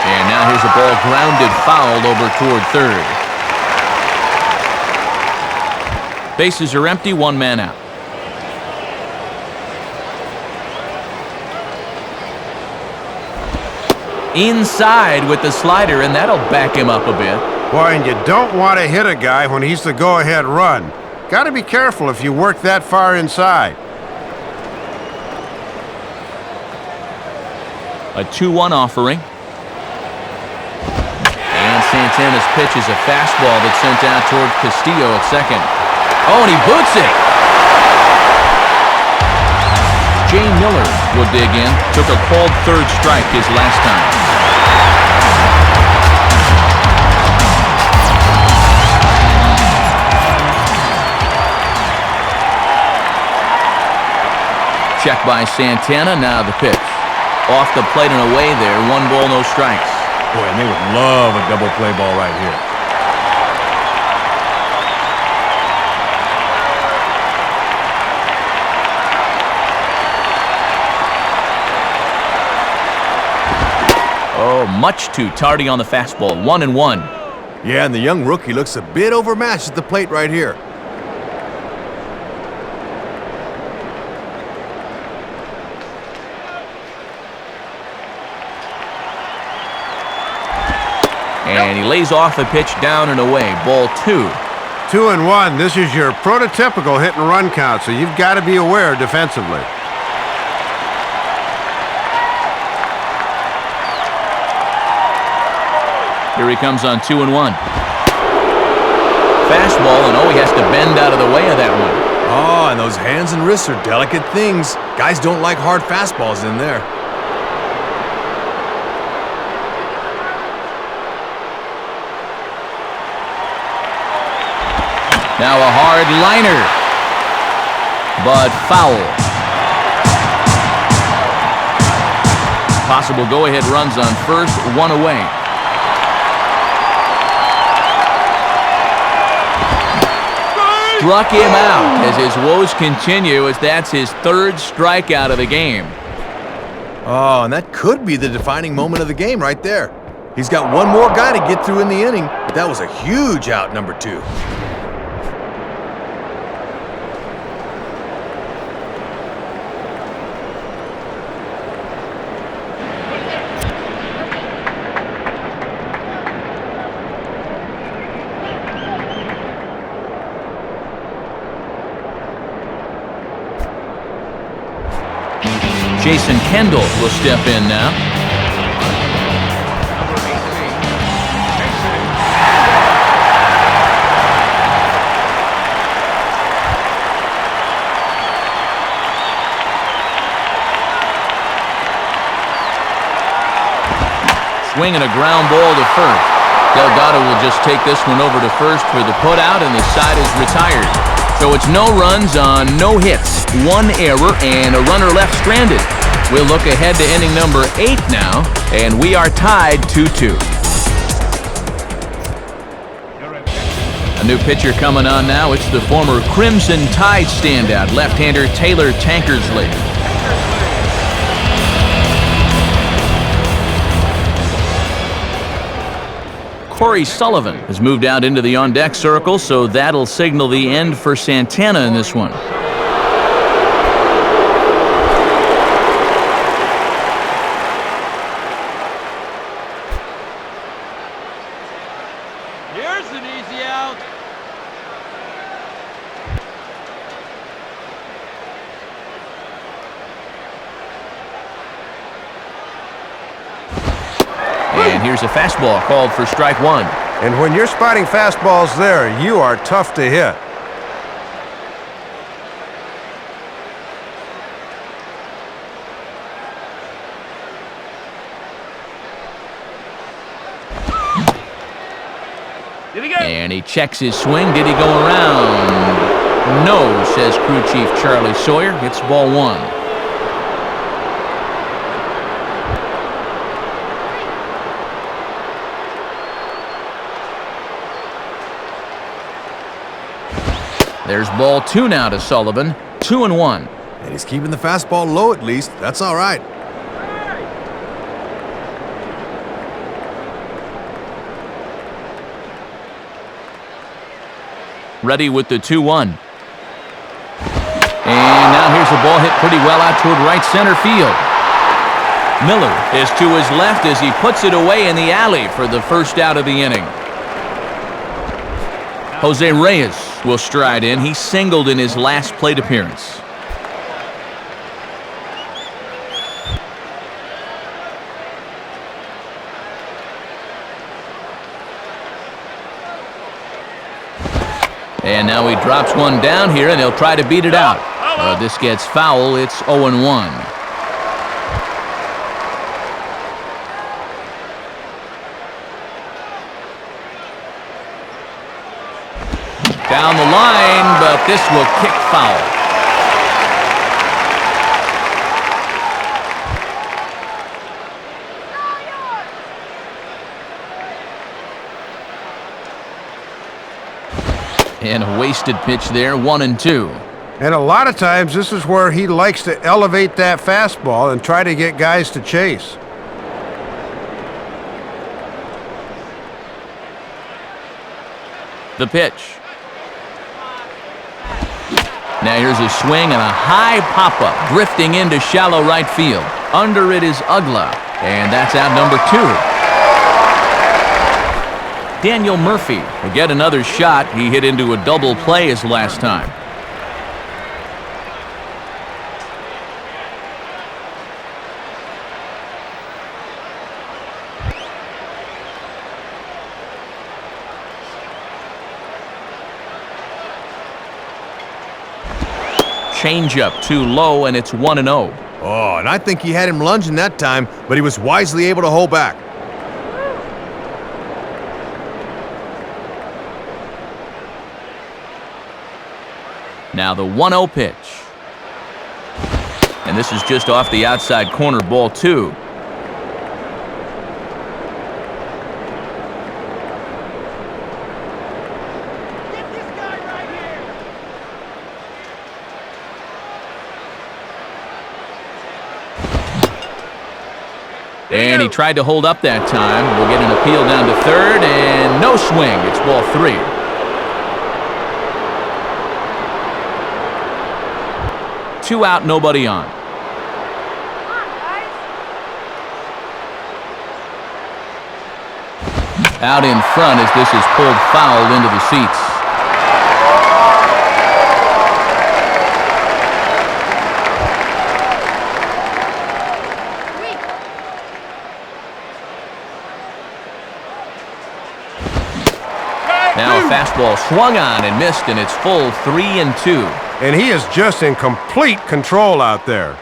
Speaker 1: And now here's a ball grounded foul over toward third. Bases are empty, 1 man out. Inside with the slider, and that'll back him up a bit.
Speaker 2: Boy, and you don't want to hit a guy when he's the go-ahead run. Got to be careful if you work that far inside.
Speaker 1: A 2-1 offering. And Santana's pitch is a fastball that's sent out toward Castillo at second. Oh, and he boots it! Jay Miller will dig in. Took a called third strike his last time. Check by Santana, now the pitch. Off the plate and away there, 1 ball, no strikes.
Speaker 3: Boy, and they would love a double play ball right here.
Speaker 1: Oh, much too tardy on the fastball, 1-1.
Speaker 3: Yeah, and the young rookie looks a bit overmatched at the plate right here.
Speaker 1: And he lays off a pitch down and away, ball 2.
Speaker 2: 2-1. This is your prototypical hit and run count, so you've got to be aware defensively.
Speaker 1: Here he comes on 2-1. Fastball, and oh, he has to bend out of the way of that one.
Speaker 3: Oh, and those hands and wrists are delicate things. Guys don't like hard fastballs in there.
Speaker 1: Now a hard liner, but foul. Possible go-ahead runs on first, 1 away. struck him out as his woes continue, as that's his third strikeout of the game.
Speaker 3: Oh, and that could be the defining moment of the game right there. He's got one more guy to get through in the inning, but that was a huge out, number 2.
Speaker 1: Jason Kendall will step in now. Swinging a ground ball to first. Delgado will just take this one over to first for the putout, and the side is retired. So it's no runs on no hits, 1 error, and a runner left stranded. We'll look ahead to inning number 8 now, and we are tied 2-2. A new pitcher coming on now. It's the former Crimson Tide standout, left-hander Taylor Tankersley. Corey Sullivan has moved out into the on-deck circle, so that'll signal the end for Santana in this one.
Speaker 4: Here's an easy out.
Speaker 1: And here's a fastball called for strike 1.
Speaker 2: And when you're spotting fastballs there, you are tough to hit.
Speaker 4: Did he go?
Speaker 1: And he checks his swing. Did he go around? No, says crew chief Charlie Sawyer. It's ball 1. There's ball 2 now to Sullivan. 2-1.
Speaker 3: And he's keeping the fastball low at least. That's all right.
Speaker 1: Ready with the 2-1. And now here's a ball hit pretty well out toward right center field. Miller is to his left as he puts it away in the alley for the first out of the inning. Jose Reyes will stride in. He singled in his last plate appearance. And now he drops one down here, and he'll try to beat it out. This gets foul. It's 0-1. Down the line, but this will kick foul. And a wasted pitch there, 1-2.
Speaker 2: And a lot of times this is where he likes to elevate that fastball and try to get guys to chase.
Speaker 1: The pitch. Now here's a swing and a high pop-up, drifting into shallow right field. Under it is Ugla, and that's out number 2. Daniel Murphy will get another shot. He hit into a double play his last time. Changeup too low, and it's 1-0.
Speaker 3: Oh, and I think he had him lunging that time, but he was wisely able to hold back.
Speaker 1: Now the 1-0 pitch. And this is just off the outside corner, ball 2. And he tried to hold up that time. We'll get an appeal down to third, and no swing. It's ball 3. Two out, nobody on. Out in front as this is pulled foul into the seats. Now a fastball swung on and missed, and it's full 3-2.
Speaker 2: And he is just in complete control out there.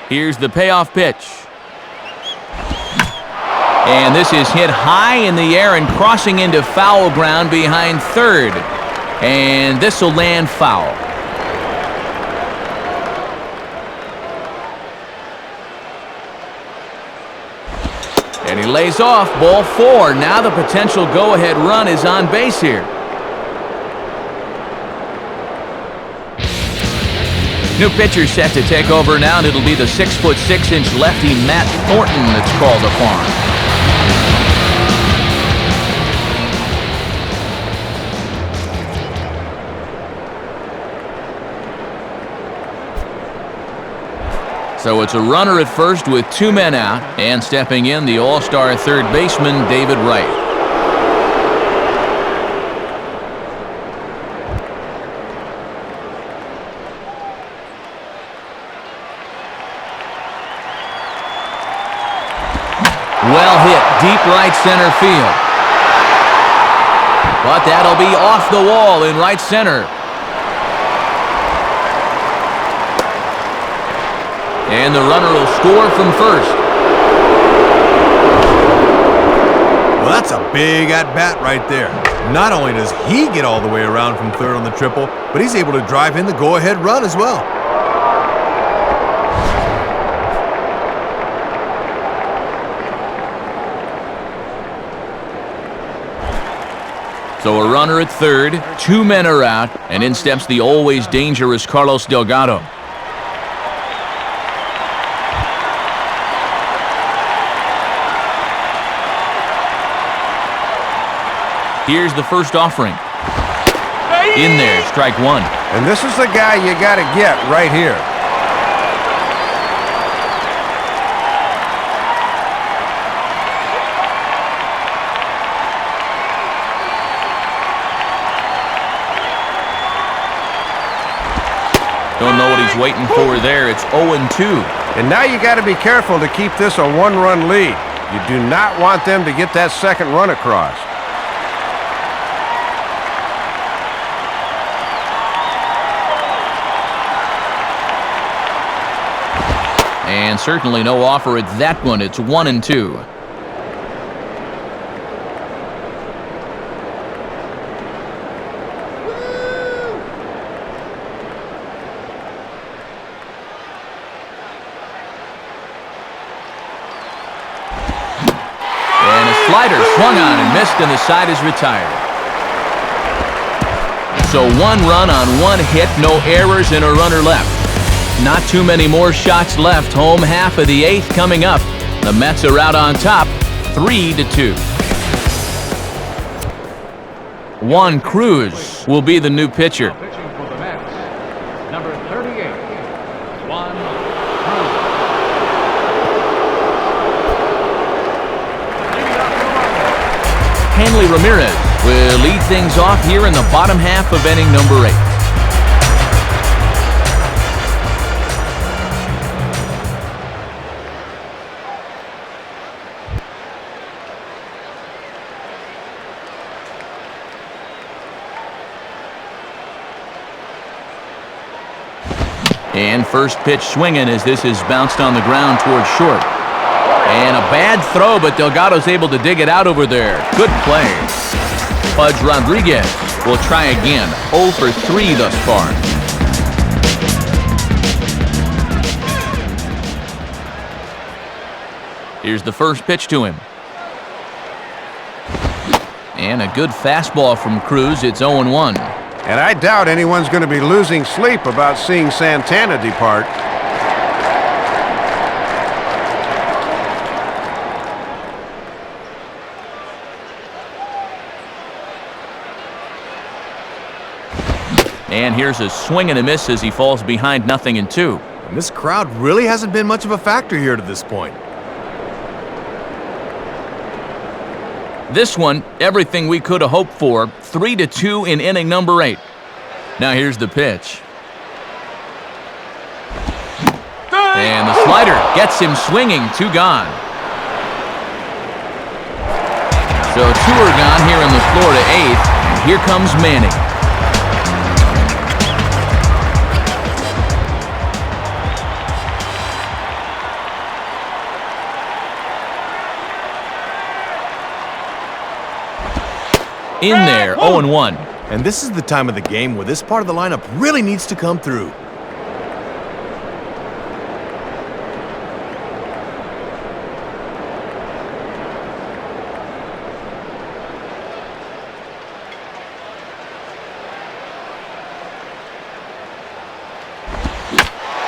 Speaker 1: Here's the payoff pitch. And this is hit high in the air and crossing into foul ground behind third. And this will land foul. And he lays off, ball 4. Now the potential go-ahead run is on base here. New pitcher set to take over now, and it'll be the 6'6" lefty Matt Thornton that's called upon. So it's a runner at first with 2 men out, and stepping in, the all-star third baseman, David Wright. Well hit, deep right center field. But that'll be off the wall in right center. And the runner will score from first.
Speaker 3: Well, that's a big at-bat right there. Not only does he get all the way around from third on the triple, but he's able to drive in the go-ahead run as well.
Speaker 1: So a runner at third, 2 men are out, and in steps the always dangerous Carlos Delgado. Here's the first offering. In there, strike 1.
Speaker 2: And this is the guy you got to get right here.
Speaker 1: Don't know what he's waiting for there. It's 0-2.
Speaker 2: And now you got to be careful to keep this a 1-run lead. You do not want them to get that second run across.
Speaker 1: And certainly no offer at that one. It's 1-2. And a slider swung on and missed, and the side is retired. So 1 run on 1 hit, no errors, and a runner left. Not too many more shots left. Home half of the 8th coming up. The Mets are out on top, 3-2. Juan Cruz will be the new pitcher.
Speaker 4: Pitching for the Mets, number 38, Juan Cruz.
Speaker 1: Hanley Ramirez will lead things off here in the bottom half of inning number 8. And first pitch swinging as this is bounced on the ground towards short. And a bad throw, but Delgado's able to dig it out over there. Good play. Pudge Rodriguez will try again. 0 for 3 thus far. Here's the first pitch to him. And a good fastball from Cruz. It's 0-1.
Speaker 2: And I doubt anyone's going to be losing sleep about seeing Santana depart.
Speaker 1: And here's a swing and a miss as he falls behind 0-2.
Speaker 3: And this crowd really hasn't been much of a factor here to this point.
Speaker 1: This one, everything we could have hoped for. 3-2 in inning number 8. Now here's the pitch. And the slider gets him swinging. 2 gone. So 2 are gone here in the Florida 8th. And here comes Manning. In there, 0-1.
Speaker 3: And this is the time of the game where this part of the lineup really needs to come through.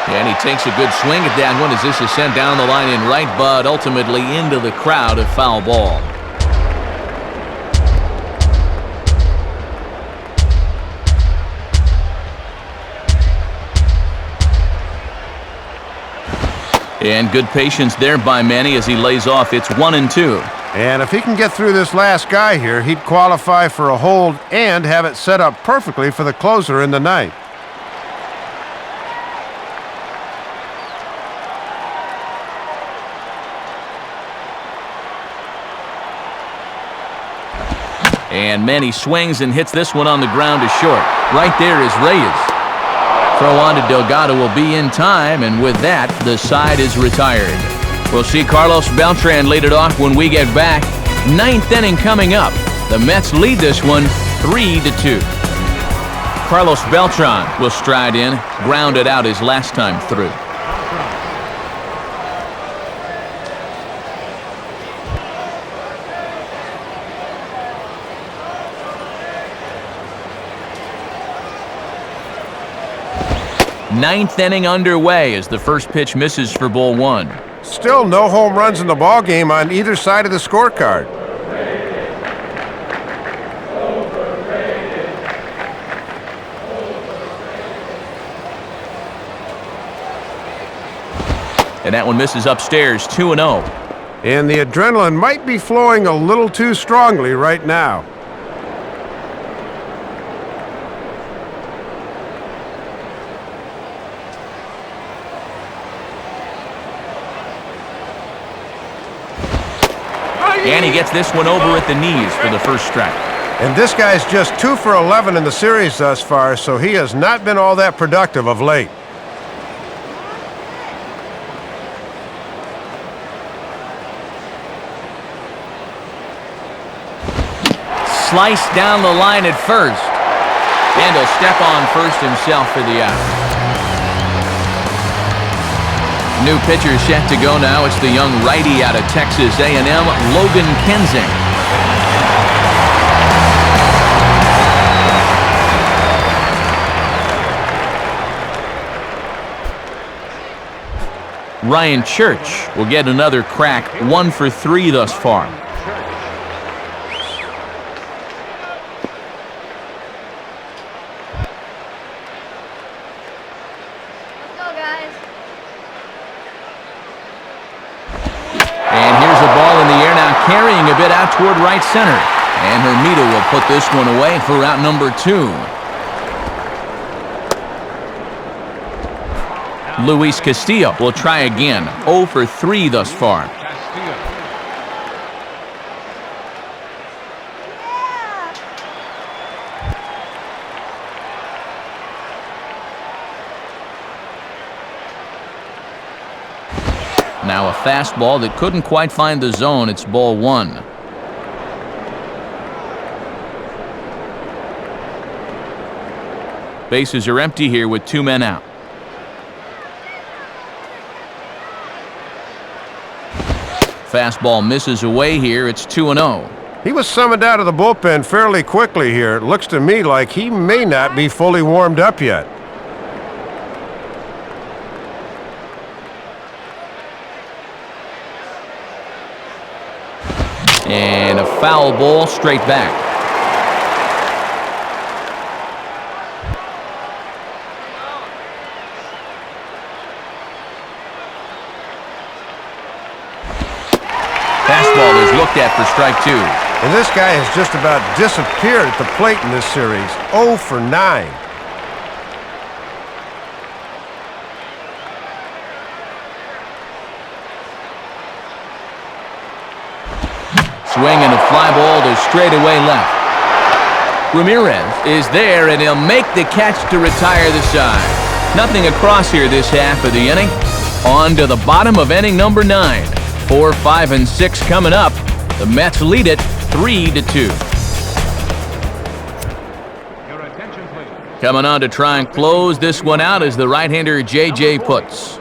Speaker 1: And he takes a good swing at that one as this is sent down the line in right, but ultimately into the crowd, a foul ball. And good patience there by Manny as he lays off. It's 1-2.
Speaker 2: And if he can get through this last guy here, he'd qualify for a hold and have it set up perfectly for the closer in the ninth.
Speaker 1: And Manny swings and hits this one on the ground to short. Right there is Reyes. Throw on to Delgado will be in time, and with that, the side is retired. We'll see Carlos Beltran lead it off when we get back. 9th inning coming up. The Mets lead this one 3-2. Carlos Beltran will stride in, grounded out his last time through. Ninth inning underway as the first pitch misses for ball 1.
Speaker 2: Still no home runs in the ball game on either side of the scorecard.
Speaker 1: And that one misses upstairs, 2-0.
Speaker 2: And the adrenaline might be flowing a little too strongly right now.
Speaker 1: And he gets this one over at the knees for the first strike.
Speaker 2: And this guy's just 2 for 11 in the series thus far, so he has not been all that productive of late.
Speaker 1: Sliced down the line at first. And he'll step on first himself for the out. New pitcher set to go now. It's the young righty out of Texas A&M, Logan Kensing. Ryan Church will get another crack, 1 for 3 thus far. Carrying a bit out toward right center. And Hermida will put this one away for out number 2. Luis Castillo will try again. 0 for 3 thus far. Now a fastball that couldn't quite find the zone. It's ball 1. Bases are empty here with 2 men out. Fastball misses away here. It's 2-0.
Speaker 2: He was summoned out of the bullpen fairly quickly here. It looks to me like he may not be fully warmed up yet.
Speaker 1: And a foul ball straight back. Fastball is looked at for strike 2.
Speaker 2: And this guy has just about disappeared at the plate in this series. 0 for 9.
Speaker 1: Swing and a fly ball to straightaway left. Ramirez is there, and he'll make the catch to retire the side. Nothing across here this half of the inning. On to the bottom of inning number 9. 4, 5, and 6 coming up. The Mets lead it 3-2.
Speaker 4: Your attention, please.
Speaker 1: Coming on to try and close this one out is the right-hander J.J. Putz.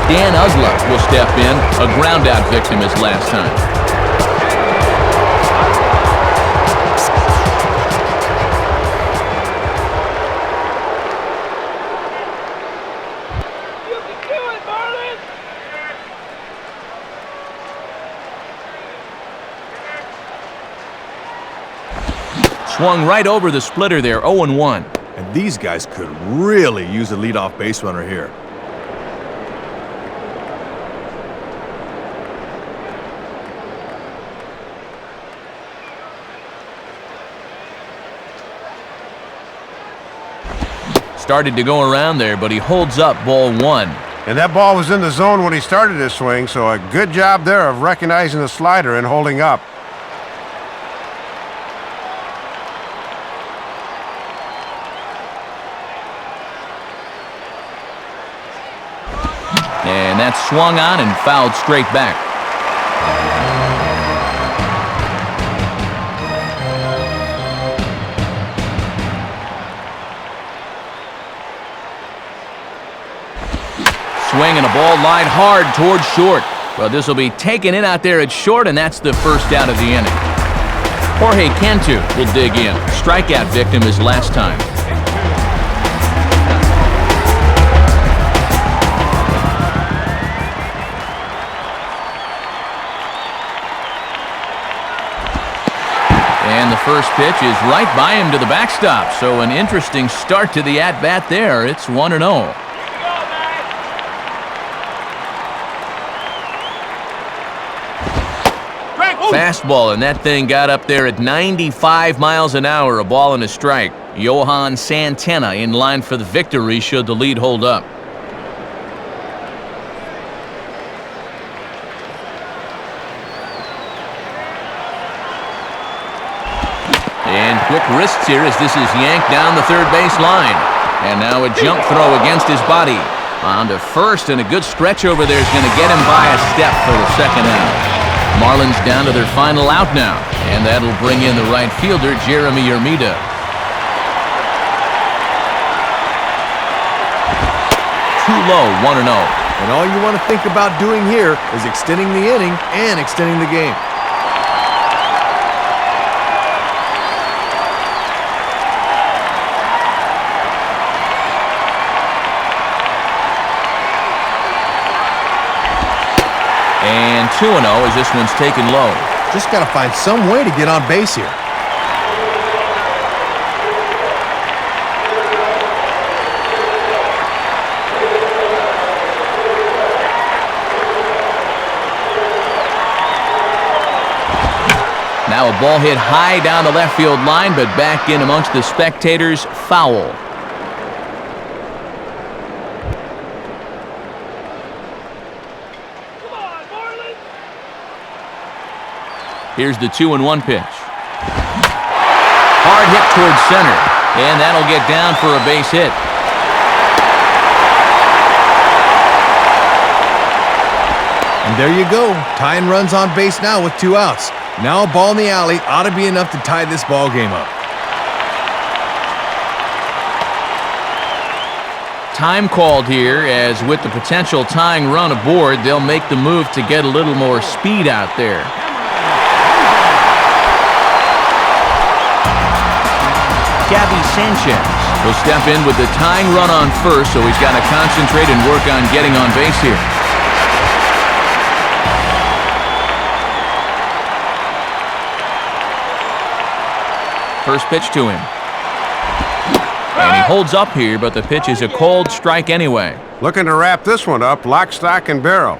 Speaker 1: Dan Uzla will step in, a ground-out victim his last time.
Speaker 5: You can do it, Marlins!
Speaker 1: Swung right over the splitter there, 0-1.
Speaker 3: And these guys could really use a leadoff base runner here.
Speaker 1: Started to go around there, but he holds up ball 1.
Speaker 2: And that ball was in the zone when he started his swing, so a good job there of recognizing the slider and holding up.
Speaker 1: And that's swung on and fouled straight back. Swing and a ball lined hard towards short. Well, this will be taken in out there at short, and that's the first out of the inning. Jorge Cantu will dig in. Strikeout victim his last time. And the first pitch is right by him to the backstop. So an interesting start to the at-bat there. It's 1-0. Fastball, and that thing got up there at 95 miles an hour, a ball and a strike. Johan Santana in line for the victory should the lead hold up. And quick wrists here as this is yanked down the third base line. And now a jump throw against his body. On to first, and a good stretch over there is going to get him by a step for the second out. Marlins down to their final out now, and that'll bring in the right fielder, Jeremy Hermida. Too low, 1-0.
Speaker 3: And all you want to think about doing here is extending the inning and extending the game.
Speaker 1: And 2-0 as this one's taken low.
Speaker 3: Just got to find some way to get on base here.
Speaker 1: Now a ball hit high down the left field line, but back in amongst the spectators, foul. Here's the 2-1 pitch. Hard hit towards center, and that'll get down for a base hit.
Speaker 3: And there you go. Tying runs on base now with 2 outs. Now a ball in the alley ought to be enough to tie this ball game up.
Speaker 1: time called here, as with the potential tying run aboard, they'll make the move to get a little more speed out there. Gabby Sanchez will step in with the tying run on first, so he's got to concentrate and work on getting on base here. First pitch to him. And he holds up here, but the pitch is a cold strike anyway.
Speaker 2: Looking to wrap this one up, lock, stock, and barrel.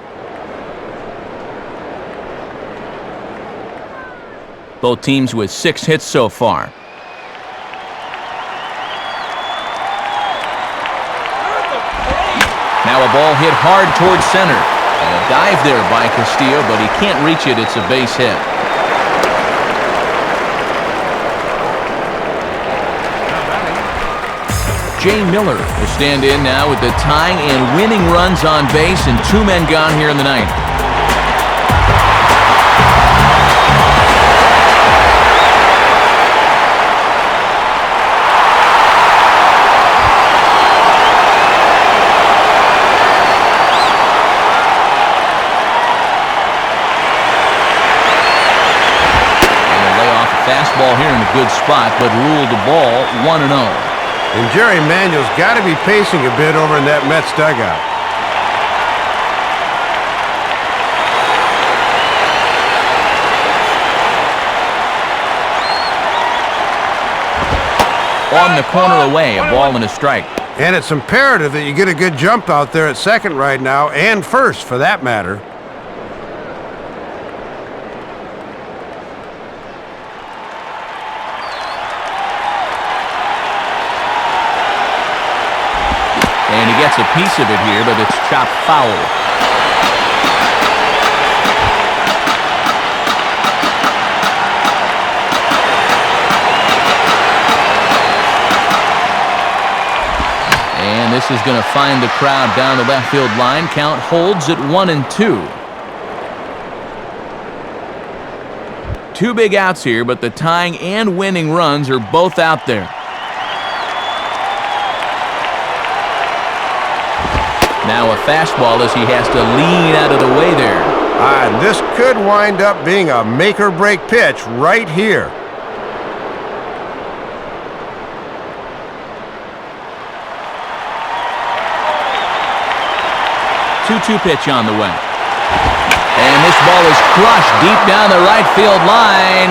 Speaker 1: Both teams with 6 hits so far. Now a ball hit hard towards center. And a dive there by Castillo, but he can't reach it. It's a base hit. Jay Miller will stand in now with the tying and winning runs on base and 2 men gone here in the ninth. And a layoff fastball here in a good spot, but ruled the ball 1-0.
Speaker 2: And Jerry Manuel's got to be pacing a bit over in that Mets dugout.
Speaker 1: On the corner away, a ball and a strike.
Speaker 2: And it's imperative that you get a good jump out there at second right now, and first for that matter.
Speaker 1: And he gets a piece of it here, but it's chopped foul. And this is going to find the crowd down the left field line. Count holds at 1-2. 2 big outs here, but the tying and winning runs are both out there. Now a fastball as he has to lean out of the way there.
Speaker 2: And this could wind up being a make-or-break pitch right here.
Speaker 1: 2-2 pitch on the way. And this ball is crushed deep down the right field line.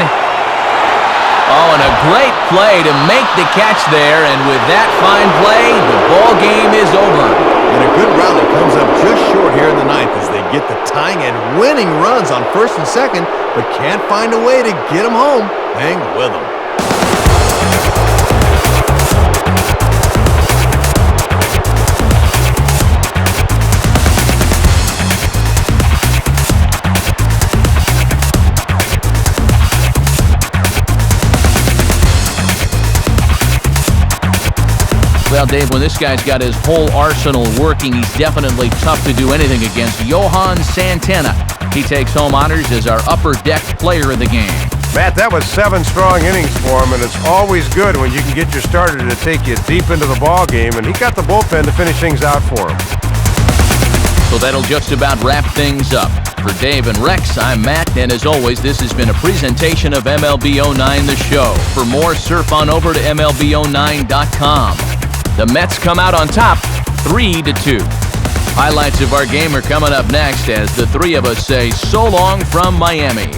Speaker 1: Oh, and a great play to make the catch there, and with that fine play, the ball game is over.
Speaker 3: And a good rally comes up just short here in the ninth as they get the tying and winning runs on first and second, but can't find a way to get them home. Hang with them.
Speaker 1: Well, Dave, when this guy's got his whole arsenal working, he's definitely tough to do anything against. Johan Santana. He takes home honors as our upper deck player of the game.
Speaker 2: Matt, that was 7 strong innings for him, and it's always good when you can get your starter to take you deep into the ball game, and he got the bullpen to finish things out for him.
Speaker 1: So that'll just about wrap things up. For Dave and Rex, I'm Matt, and as always, this has been a presentation of MLB 09 The Show. For more, surf on over to MLB09.com. The Mets come out on top, 3-2. Highlights of our game are coming up next as the 3 of us say so long from Miami.